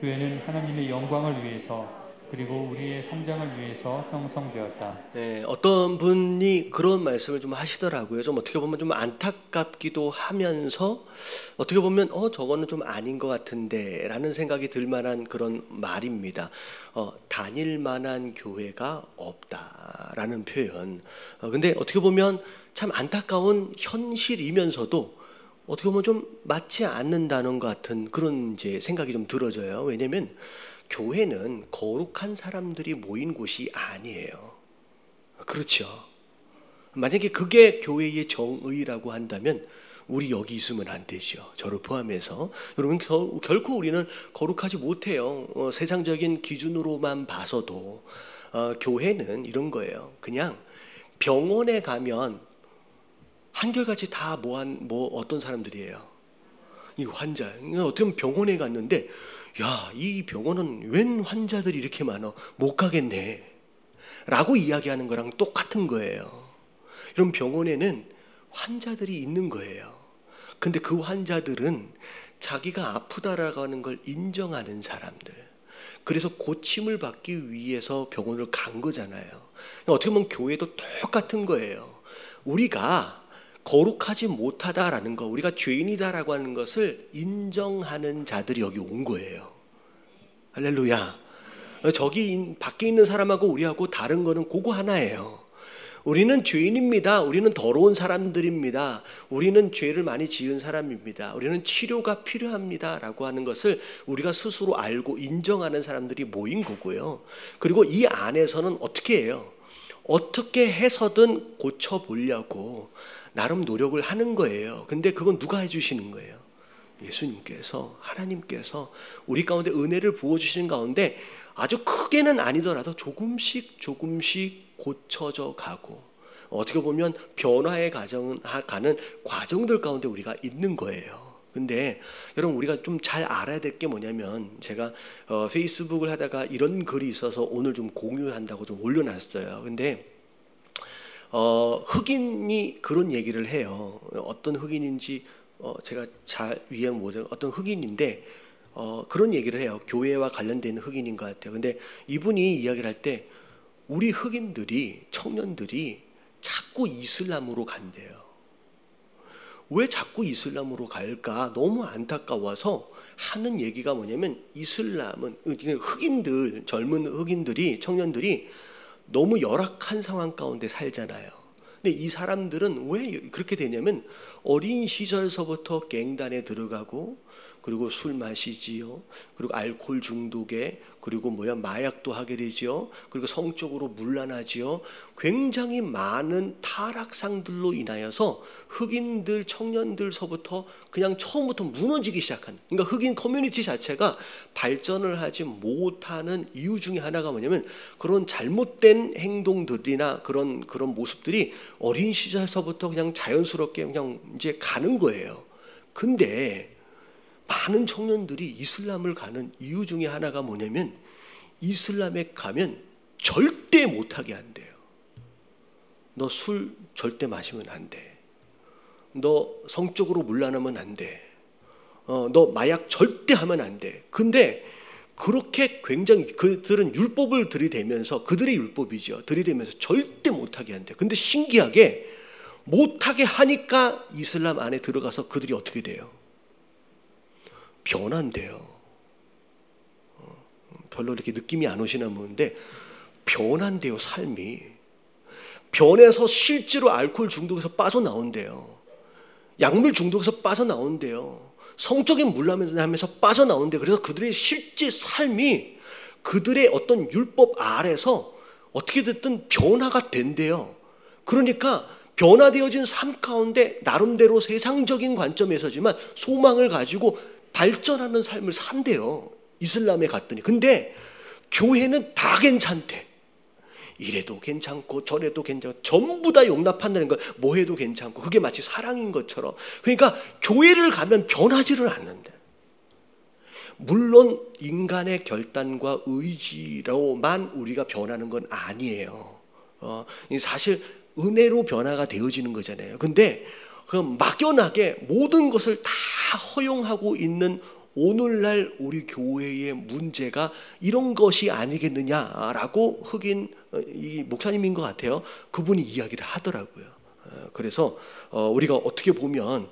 교회는 하나님의 영광을 위해서 그리고 우리의 성장을 위해서 형성되었다. 네, 어떤 분이 그런 말씀을 좀 하시더라고요. 좀 어떻게 보면 좀 안타깝기도 하면서 어떻게 보면 저거는 좀 아닌 것 같은데 라는 생각이 들 만한 그런 말입니다. 다닐 만한 교회가 없다라는 표현. 근데 어떻게 보면 참 안타까운 현실이면서도 어떻게 보면 좀 맞지 않는다는 것 같은 그런 이제 생각이 좀 들어져요. 왜냐하면 교회는 거룩한 사람들이 모인 곳이 아니에요. 그렇죠. 만약에 그게 교회의 정의라고 한다면 우리 여기 있으면 안 되죠. 저를 포함해서. 여러분, 결코 우리는 거룩하지 못해요. 세상적인 기준으로만 봐서도 교회는 이런 거예요. 그냥 병원에 가면 한결같이 다 어떤 사람들이에요. 이 환자. 어떻게 보면 병원에 갔는데 야, 이 병원은 웬 환자들이 이렇게 많아? 못 가겠네 라고 이야기하는 거랑 똑같은 거예요. 이런 병원에는 환자들이 있는 거예요. 근데 그 환자들은 자기가 아프다라고 하는 걸 인정하는 사람들, 그래서 고침을 받기 위해서 병원을 간 거잖아요. 어떻게 보면 교회도 똑같은 거예요. 우리가 거룩하지 못하다라는 거, 우리가 죄인이다라고 하는 것을 인정하는 자들이 여기 온 거예요. 할렐루야. 저기 밖에 있는 사람하고 우리하고 다른 거는 그거 하나예요. 우리는 죄인입니다. 우리는 더러운 사람들입니다. 우리는 죄를 많이 지은 사람입니다. 우리는 치료가 필요합니다 라고 하는 것을 우리가 스스로 알고 인정하는 사람들이 모인 거고요. 그리고 이 안에서는 어떻게 해요? 어떻게 해서든 고쳐보려고 나름 노력을 하는 거예요. 근데 그건 누가 해주시는 거예요? 예수님께서, 하나님께서 우리 가운데 은혜를 부어주시는 가운데 아주 크게는 아니더라도 조금씩 고쳐져 가고 어떻게 보면 변화에 가는 과정들 가운데 우리가 있는 거예요. 근데 여러분, 우리가 좀 잘 알아야 될 게 뭐냐면, 제가 페이스북을 하다가 이런 글이 있어서 오늘 좀 공유한다고 좀 올려놨어요. 근데 흑인이 그런 얘기를 해요. 어떤 흑인인지 제가 잘 이해는 못해요. 어떤 흑인인데 그런 얘기를 해요. 교회와 관련된 흑인인 것 같아요. 근데 이분이 이야기를 할 때 우리 흑인들이, 청년들이 자꾸 이슬람으로 간대요. 왜 자꾸 이슬람으로 갈까? 너무 안타까워서 하는 얘기가 뭐냐면, 이슬람은 흑인들, 젊은 흑인들이, 청년들이 너무 열악한 상황 가운데 살잖아요. 근데 이 사람들은 왜 그렇게 되냐면, 어린 시절서부터 갱단에 들어가고 그리고 술 마시지요. 그리고 알코올 중독에, 그리고 마약도 하게 되지요. 그리고 성적으로 문란하지요. 굉장히 많은 타락상들로 인하여서 흑인들, 청년들서부터 그냥 처음부터 무너지기 시작한, 그러니까 흑인 커뮤니티 자체가 발전을 하지 못하는 이유 중에 하나가 뭐냐면 그런 잘못된 행동들이나 그런 모습들이 어린 시절서부터 그냥 자연스럽게 그냥 이제 가는 거예요. 근데 많은 청년들이 이슬람을 가는 이유 중에 하나가 뭐냐면 이슬람에 가면 절대 못하게 한대요. 너 술 절대 마시면 안 돼. 너 성적으로 문란하면 안 돼. 너 마약 절대 하면 안 돼. 근데 그렇게 굉장히 그들은 율법을 들이대면서, 그들의 율법이죠, 들이대면서 절대 못하게 한대. 근데 신기하게 못하게 하니까 이슬람 안에 들어가서 그들이 어떻게 돼요? 변한대요. 별로 이렇게 느낌이 안 오시나 보는데 변한대요. 삶이 변해서 실제로 알코올 중독에서 빠져나온대요. 약물 중독에서 빠져나온대요. 성적인 문란함에서 빠져나온대요. 그래서 그들의 실제 삶이 그들의 어떤 율법 아래서 어떻게 됐든 변화가 된대요. 그러니까 변화되어진 삶 가운데 나름대로 세상적인 관점에서지만 소망을 가지고 발전하는 삶을 산대요. 이슬람에 갔더니. 근데 교회는 다 괜찮대. 이래도 괜찮고 저래도 괜찮고 전부 다 용납한다는 거, 뭐 해도 괜찮고, 그게 마치 사랑인 것처럼. 그러니까 교회를 가면 변하지를 않는데, 물론 인간의 결단과 의지로만 우리가 변하는 건 아니에요. 사실 은혜로 변화가 되어지는 거잖아요. 근데 그 막연하게 모든 것을 다 허용하고 있는 오늘날 우리 교회의 문제가 이런 것이 아니겠느냐라고 흑인 이 목사님인 것 같아요. 그분이 이야기를 하더라고요. 그래서 우리가 어떻게 보면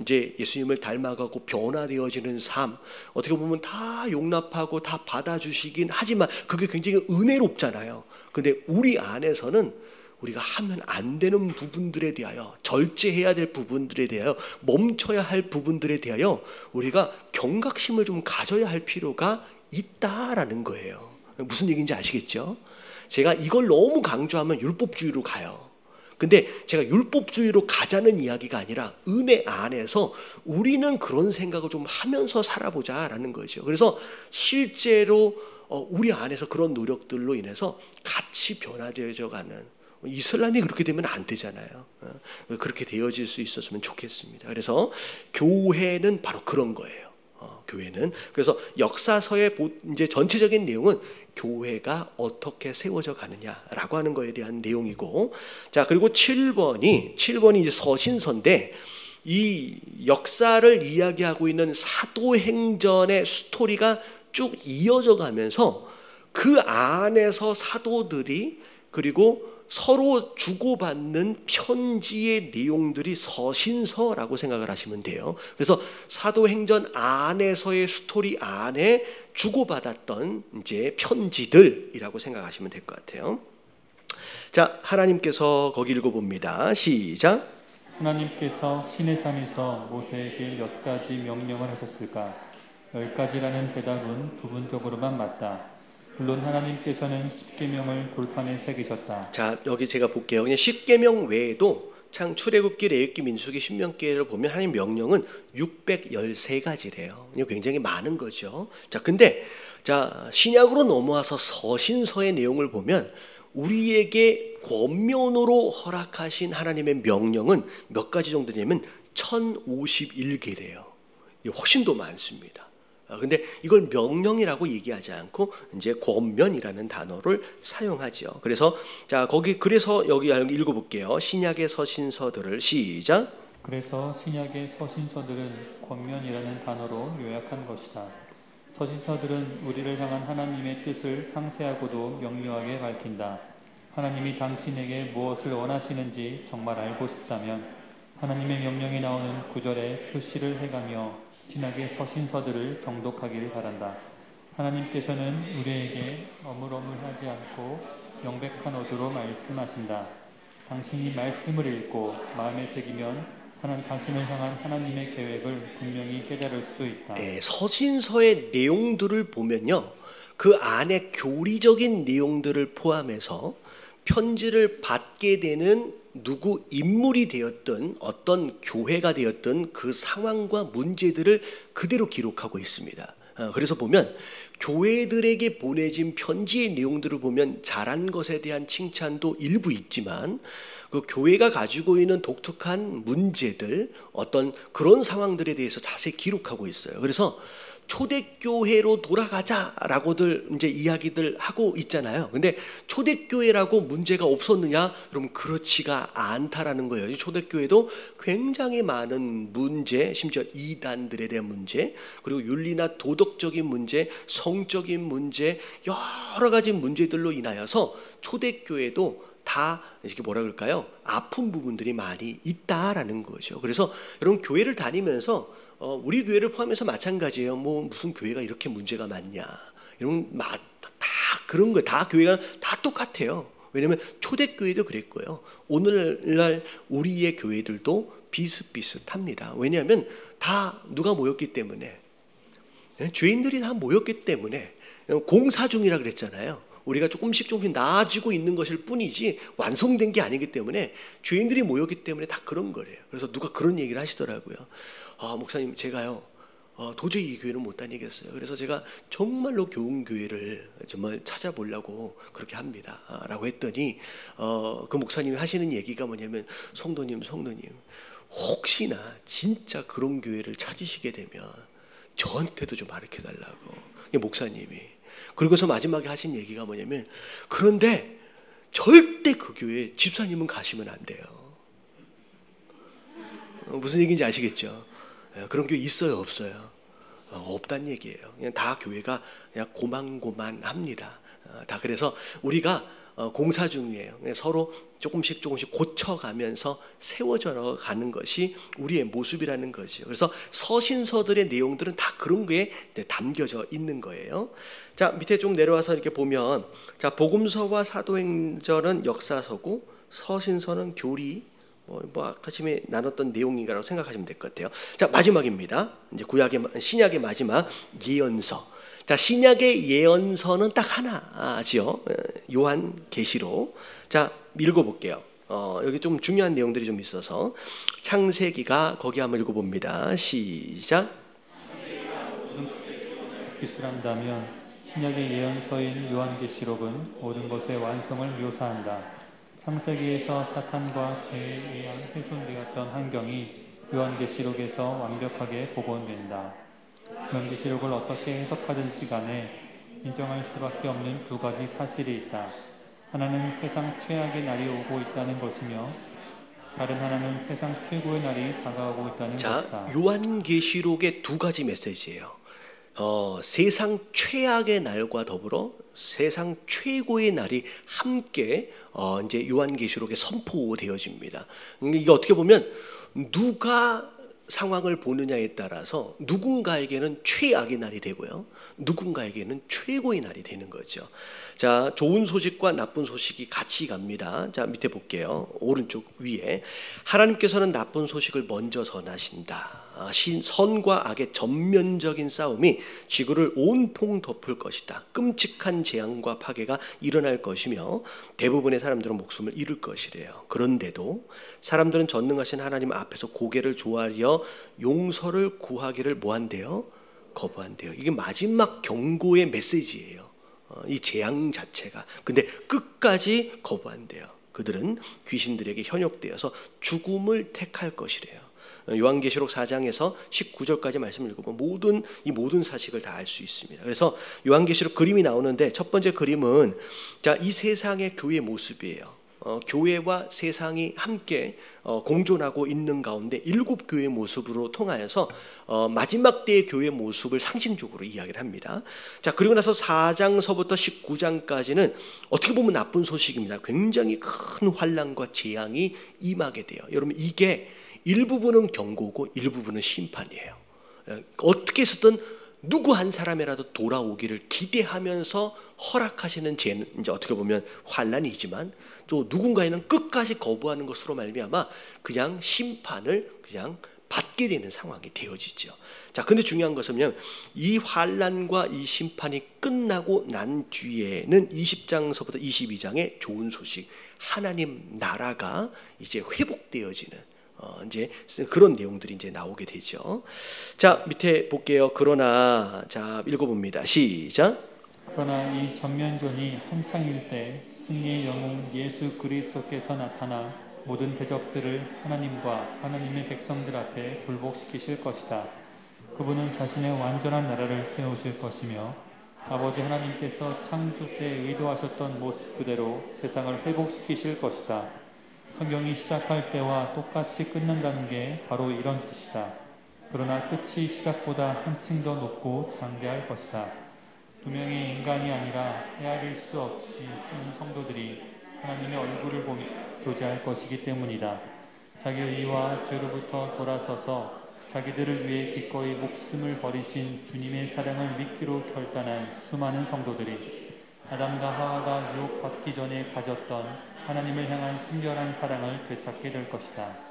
이제 예수님을 닮아가고 변화되어지는 삶, 어떻게 보면 다 용납하고 다 받아주시긴 하지만 그게 굉장히 은혜롭잖아요. 근데 우리 안에서는 우리가 하면 안 되는 부분들에 대하여, 절제해야 될 부분들에 대하여, 멈춰야 할 부분들에 대하여 우리가 경각심을 좀 가져야 할 필요가 있다라는 거예요. 무슨 얘기인지 아시겠죠? 제가 이걸 너무 강조하면 율법주의로 가요. 근데 제가 율법주의로 가자는 이야기가 아니라 은혜 안에서 우리는 그런 생각을 좀 하면서 살아보자라는 거죠. 그래서 실제로 우리 안에서 그런 노력들로 인해서 같이 변화되어져 가는, 이슬람이 그렇게 되면 안 되잖아요. 그렇게 되어질 수 있었으면 좋겠습니다. 그래서 교회는 바로 그런 거예요. 교회는 그래서 역사서의 이제 전체적인 내용은 교회가 어떻게 세워져 가느냐라고 하는 거에 대한 내용이고, 자, 그리고 7번이 이제 서신서인데, 이 역사를 이야기하고 있는 사도행전의 스토리가 쭉 이어져 가면서 그 안에서 사도들이 그리고 서로 주고받는 편지의 내용들이 서신서라고 생각을 하시면 돼요. 그래서 사도행전 안에서의 스토리 안에 주고받았던 이제 편지들이라고 생각하시면 될 것 같아요. 자, 하나님께서 거기 읽어봅니다. 시작. 하나님께서 시내산에서 모세에게 몇 가지 명령을 하셨을까? 10가지라는 대답은 부분적으로만 맞다. 물론 하나님께서는 십계명을 돌판에 새기셨다. 자, 여기 제가 볼게요. 그냥 십계명 외에도 참 출애굽기, 레위기, 민수기, 신명기를 보면 하나님 명령은 613가지래요. 굉장히 많은 거죠. 자, 근데 자, 신약으로 넘어와서 서신서의 내용을 보면 우리에게 권면으로 허락하신 하나님의 명령은 몇 가지 정도냐면 1051개래요. 훨씬 더 많습니다. 근데 이걸 명령이라고 얘기하지 않고 이제 권면이라는 단어를 사용하죠. 그래서 자, 그래서 여기 읽어볼게요. 신약의 서신서들을 시작. 그래서 신약의 서신서들은 권면이라는 단어로 요약한 것이다. 서신서들은 우리를 향한 하나님의 뜻을 상세하고도 명료하게 밝힌다. 하나님이 당신에게 무엇을 원하시는지 정말 알고 싶다면 하나님의 명령이 나오는 구절에 표시를 해가며 신약의 서신서들을 정독하기를 바란다. 하나님께서는 우리에게 어물어물하지 않고 명백한 어조로 말씀하신다. 당신이 말씀을 읽고 마음에 새기면 당신을 향한 하나님의 계획을 분명히 깨달을 수 있다. 서신서의 내용들을 보면요, 그 안에 교리적인 내용들을 포함해서 편지를 받게 되는 누구 인물이 되었든 어떤 교회가 되었든 그 상황과 문제들을 그대로 기록하고 있습니다. 그래서 보면 교회들에게 보내진 편지의 내용들을 보면 잘한 것에 대한 칭찬도 일부 있지만 그 교회가 가지고 있는 독특한 문제들, 어떤 그런 상황들에 대해서 자세히 기록하고 있어요. 그래서 초대교회로 돌아가자라고들 이제 이야기들 하고 있잖아요. 근데 초대교회라고 문제가 없었느냐? 그러면 그렇지가 않다라는 거예요. 초대교회도 굉장히 많은 문제, 심지어 이단들에 대한 문제, 그리고 윤리나 도덕적인 문제, 성적인 문제, 여러 가지 문제들로 인하여서 초대교회도 다 이렇게 뭐라 그럴까요? 아픈 부분들이 많이 있다라는 거죠. 그래서 여러분 교회를 다니면서 우리 교회를 포함해서 마찬가지예요. 뭐 무슨 교회가 이렇게 문제가 많냐? 이런 다 그런 거예요. 다 교회가 다 똑같아요. 왜냐하면 초대교회도 그랬고요. 오늘날 우리의 교회들도 비슷비슷합니다. 왜냐하면 다 누가 모였기 때문에, 죄인들이 다 모였기 때문에 공사 중이라 그랬잖아요. 우리가 조금씩 나아지고 있는 것일 뿐이지 완성된 게 아니기 때문에 죄인들이 모였기 때문에 다 그런 거래요. 그래서 누가 그런 얘기를 하시더라고요. 목사님, 제가요 도저히 이 교회는 못 다니겠어요. 그래서 제가 정말로 교훈교회를 정말 찾아보려고 그렇게 합니다 라고 했더니 그 목사님이 하시는 얘기가 뭐냐면, 성도님 혹시나 진짜 그런 교회를 찾으시게 되면 저한테도 좀 가르쳐 달라고, 목사님이. 그리고서 마지막에 하신 얘기가 뭐냐면, 그런데 절대 그 교회 집사님은 가시면 안 돼요. 무슨 얘기인지 아시겠죠? 그런 교회 있어요, 없어요? 없다는 얘기예요. 그냥 다 교회가 그냥 고만고만합니다. 다. 그래서 우리가 공사 중이에요. 서로 조금씩 고쳐가면서 세워져 가는 것이 우리의 모습이라는 거죠. 그래서 서신서들의 내용들은 다 그런 거에 담겨져 있는 거예요. 자, 밑에 좀 내려와서 이렇게 보면, 자, 복음서와 사도행전은 역사서고 서신서는 교리, 아까 처음에 나눴던 내용인가라고 생각하시면 될 것 같아요. 자, 마지막입니다. 이제 신약의 마지막 예언서. 자, 신약의 예언서는 딱 하나지요. 요한계시록. 자, 읽어볼게요. 여기 좀 중요한 내용들이 좀 있어서 창세기가 거기 한번 읽어봅니다. 시작. 기술한다면 신약의 예언서인 요한계시록은 모든 것의 완성을 묘사한다. 창세기에서 사탄과 죄에 의한 훼손되었던 환경이 요한계시록에서 완벽하게 복원된다. 요한계시록을 어떻게 해석하든지 간에 인정할 수밖에 없는 두 가지 사실이 있다. 하나는 세상 최악의 날이 오고 있다는 것이며, 다른 하나는 세상 최고의 날이 다가오고 있다는 것이다. 자, 요한계시록의 두 가지 메시지예요. 세상 최악의 날과 더불어 세상 최고의 날이 함께 이제 요한계시록에 선포되어집니다. 이게 어떻게 보면 누가 상황을 보느냐에 따라서 누군가에게는 최악의 날이 되고요, 누군가에게는 최고의 날이 되는 거죠. 자, 좋은 소식과 나쁜 소식이 같이 갑니다. 자, 밑에 볼게요. 오른쪽 위에 하나님께서는 나쁜 소식을 먼저 전하신다. 선과 악의 전면적인 싸움이 지구를 온통 덮을 것이다. 끔찍한 재앙과 파괴가 일어날 것이며 대부분의 사람들은 목숨을 잃을 것이래요. 그런데도 사람들은 전능하신 하나님 앞에서 고개를 조아려 용서를 구하기를 뭐한대요? 거부한대요. 이게 마지막 경고의 메시지예요. 이 재앙 자체가. 근데 끝까지 거부한대요. 그들은 귀신들에게 현혹되어서 죽음을 택할 것이래요. 요한계시록 4장에서 19절까지 말씀을 읽어보면 이 모든 사실을 다 알 수 있습니다. 그래서 요한계시록 그림이 나오는데, 첫 번째 그림은 자, 이 세상의 교회 모습이에요. 교회와 세상이 함께 공존하고 있는 가운데 7교회의 모습으로 통하여서 마지막 때의 교회의 모습을 상징적으로 이야기를 합니다. 자, 그리고 나서 4장서부터 19장까지는 어떻게 보면 나쁜 소식입니다. 굉장히 큰 환난과 재앙이 임하게 돼요. 여러분, 이게 일부분은 경고고 일부분은 심판이에요. 어떻게 해서든 누구 한 사람이라도 돌아오기를 기대하면서 허락하시는 죄는 이제 어떻게 보면 환난이지만 또 누군가에는 끝까지 거부하는 것으로 말미암아 그냥 심판을 그냥 받게 되는 상황이 되어지죠. 자, 근데 중요한 것은 뭐냐면 이 환난과 이 심판이 끝나고 난 뒤에는 20장서부터 22장의 좋은 소식, 하나님 나라가 이제 회복되어지는 이제 그런 내용들이 이제 나오게 되죠. 자, 밑에 볼게요. 그러나, 자, 읽어봅니다. 시작. 그러나 이 전면전이 한창일 때 승리의 영웅 예수 그리스도께서 나타나 모든 대적들을 하나님과 하나님의 백성들 앞에 굴복시키실 것이다. 그분은 자신의 완전한 나라를 세우실 것이며 아버지 하나님께서 창조 때 의도하셨던 모습 그대로 세상을 회복시키실 것이다. 성경이 시작할 때와 똑같이 끝난다는 게 바로 이런 뜻이다. 그러나 끝이 시작보다 한층 더 높고 장대할 것이다. 두 명의 인간이 아니라 헤아릴 수 없이 쓰는 성도들이 하나님의 얼굴을 보며 교제할 것이기 때문이다. 자기 의와 죄로부터 돌아서서 자기들을 위해 기꺼이 목숨을 버리신 주님의 사랑을 믿기로 결단한 수많은 성도들이 아담과 하와가 유혹받기 전에 가졌던 하나님을 향한 순결한 사랑을 되찾게 될 것이다.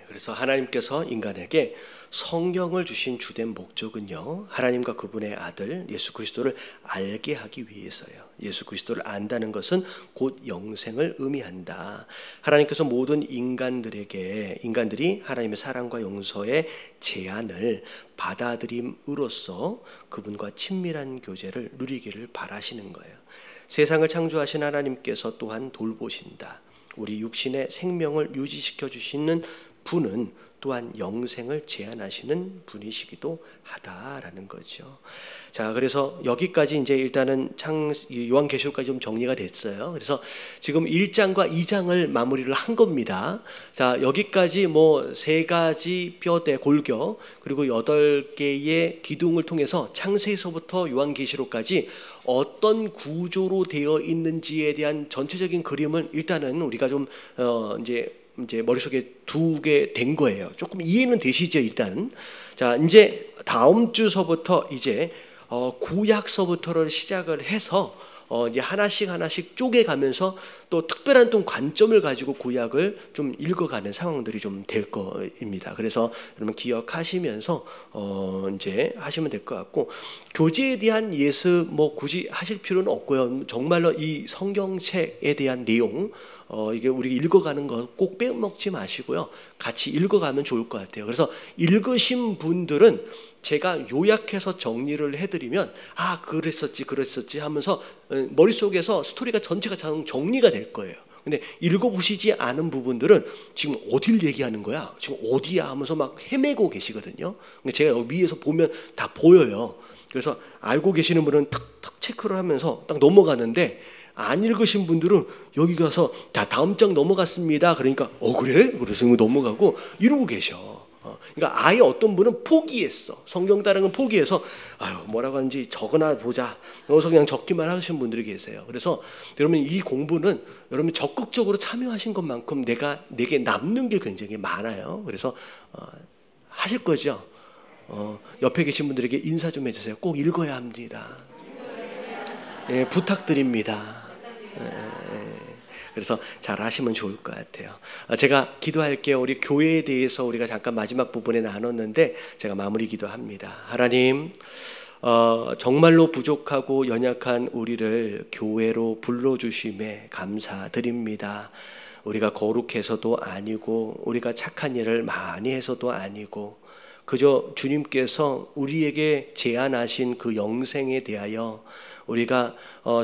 그래서 하나님께서 인간에게 성령을 주신 주된 목적은요, 하나님과 그분의 아들 예수 그리스도를 알게 하기 위해서요. 예수 그리스도를 안다는 것은 곧 영생을 의미한다. 하나님께서 모든 인간들이 하나님의 사랑과 용서의 제안을 받아들임으로써 그분과 친밀한 교제를 누리기를 바라시는 거예요. 세상을 창조하신 하나님께서 또한 돌보신다. 우리 육신의 생명을 유지시켜 주시는 분은 또한 영생을 제안하시는 분이시기도 하다라는 거죠. 자, 그래서 여기까지 이제 일단은 요한계시록까지 좀 정리가 됐어요. 그래서 지금 1장과 2장을 마무리를 한 겁니다. 자, 여기까지 뭐 3가지 뼈대 골격 그리고 8개의 기둥을 통해서 창세에서부터 요한계시록까지 어떤 구조로 되어 있는지에 대한 전체적인 그림을 일단은 우리가 좀 이제 머릿속에 두게 된 거예요. 조금 이해는 되시죠, 일단. 자, 이제 다음 주서부터 이제 구약서부터를 시작을 해서 이제 하나씩 쪼개가면서 또 특별한 또 관점을 가지고 구약을 좀 읽어가는 상황들이 좀 될 거입니다. 그래서 여러분 기억하시면서 이제 하시면 될 것 같고, 교제에 대한 예습 뭐 굳이 하실 필요는 없고요. 정말로 이 성경책에 대한 내용 이게 우리 읽어가는 거 꼭 빼먹지 마시고요. 같이 읽어가면 좋을 것 같아요. 그래서 읽으신 분들은 제가 요약해서 정리를 해드리면 그랬었지 하면서 머릿속에서 스토리가 전체가 정리가 될 거예요. 근데 읽어보시지 않은 부분들은 지금 어딜 얘기하는 거야? 지금 어디야? 하면서 막 헤매고 계시거든요. 제가 여기 위에서 보면 다 보여요. 그래서 알고 계시는 분은 탁 체크를 하면서 딱 넘어가는데, 안 읽으신 분들은 여기 가서 자 다음 장 넘어갔습니다. 그러니까 그래? 그래서 넘어가고 이러고 계셔. 그러니까 아예 어떤 분은 포기했어. 성경 따르는 건 포기해서 뭐라고 하는지 적어나 보자. 여기서 그냥 적기만 하시는 분들이 계세요. 그래서 여러분 이 공부는 여러분 적극적으로 참여하신 것만큼 내게 남는 게 굉장히 많아요. 그래서 하실 거죠. 옆에 계신 분들에게 인사 좀 해주세요. 꼭 읽어야 합니다. 예, 부탁드립니다. 그래서 잘 하시면 좋을 것 같아요. 제가 기도할게요. 우리 교회에 대해서 우리가 잠깐 마지막 부분에 나눴는데 제가 마무리 기도합니다. 하나님, 정말로 부족하고 연약한 우리를 교회로 불러주심에 감사드립니다. 우리가 거룩해서도 아니고 우리가 착한 일을 많이 해서도 아니고 그저 주님께서 우리에게 제안하신 그 영생에 대하여 우리가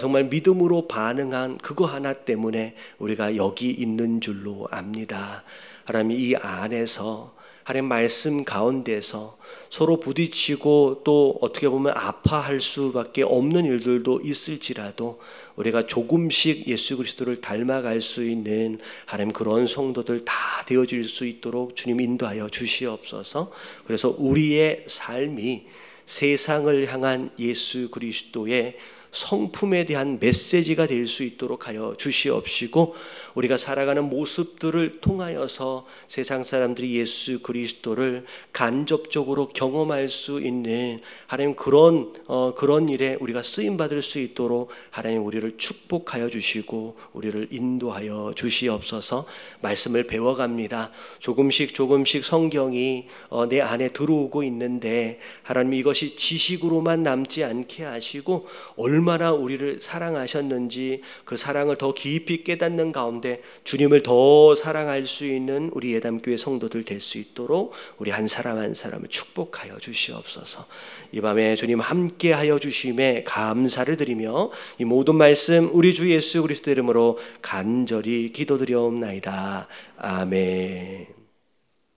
정말 믿음으로 반응한 그거 하나 때문에 우리가 여기 있는 줄로 압니다. 하나님, 이 안에서 하나님 말씀 가운데서 서로 부딪히고 또 어떻게 보면 아파할 수밖에 없는 일들도 있을지라도 우리가 조금씩 예수 그리스도를 닮아갈 수 있는 하나님 그런 성도들 다 되어질 수 있도록 주님 인도하여 주시옵소서. 그래서 우리의 삶이 세상을 향한 예수 그리스도의 성품에 대한 메시지가 될 수 있도록 하여 주시옵시고, 우리가 살아가는 모습들을 통하여서 세상 사람들이 예수 그리스도를 간접적으로 경험할 수 있는 하나님 그런 일에 우리가 쓰임 받을 수 있도록 하나님 우리를 축복하여 주시고 우리를 인도하여 주시옵소서. 말씀을 배워갑니다. 조금씩 성경이 내 안에 들어오고 있는데 하나님 이것이 지식으로만 남지 않게 하시고 얼마나 우리를 사랑하셨는지 그 사랑을 더 깊이 깨닫는 가운데 주님을 더 사랑할 수 있는 우리 예담교회 성도들 될 수 있도록 우리 한 사람 한 사람을 축복하여 주시옵소서. 이 밤에 주님 함께하여 주심에 감사를 드리며 이 모든 말씀 우리 주 예수 그리스도 이름으로 간절히 기도드리옵나이다. 아멘.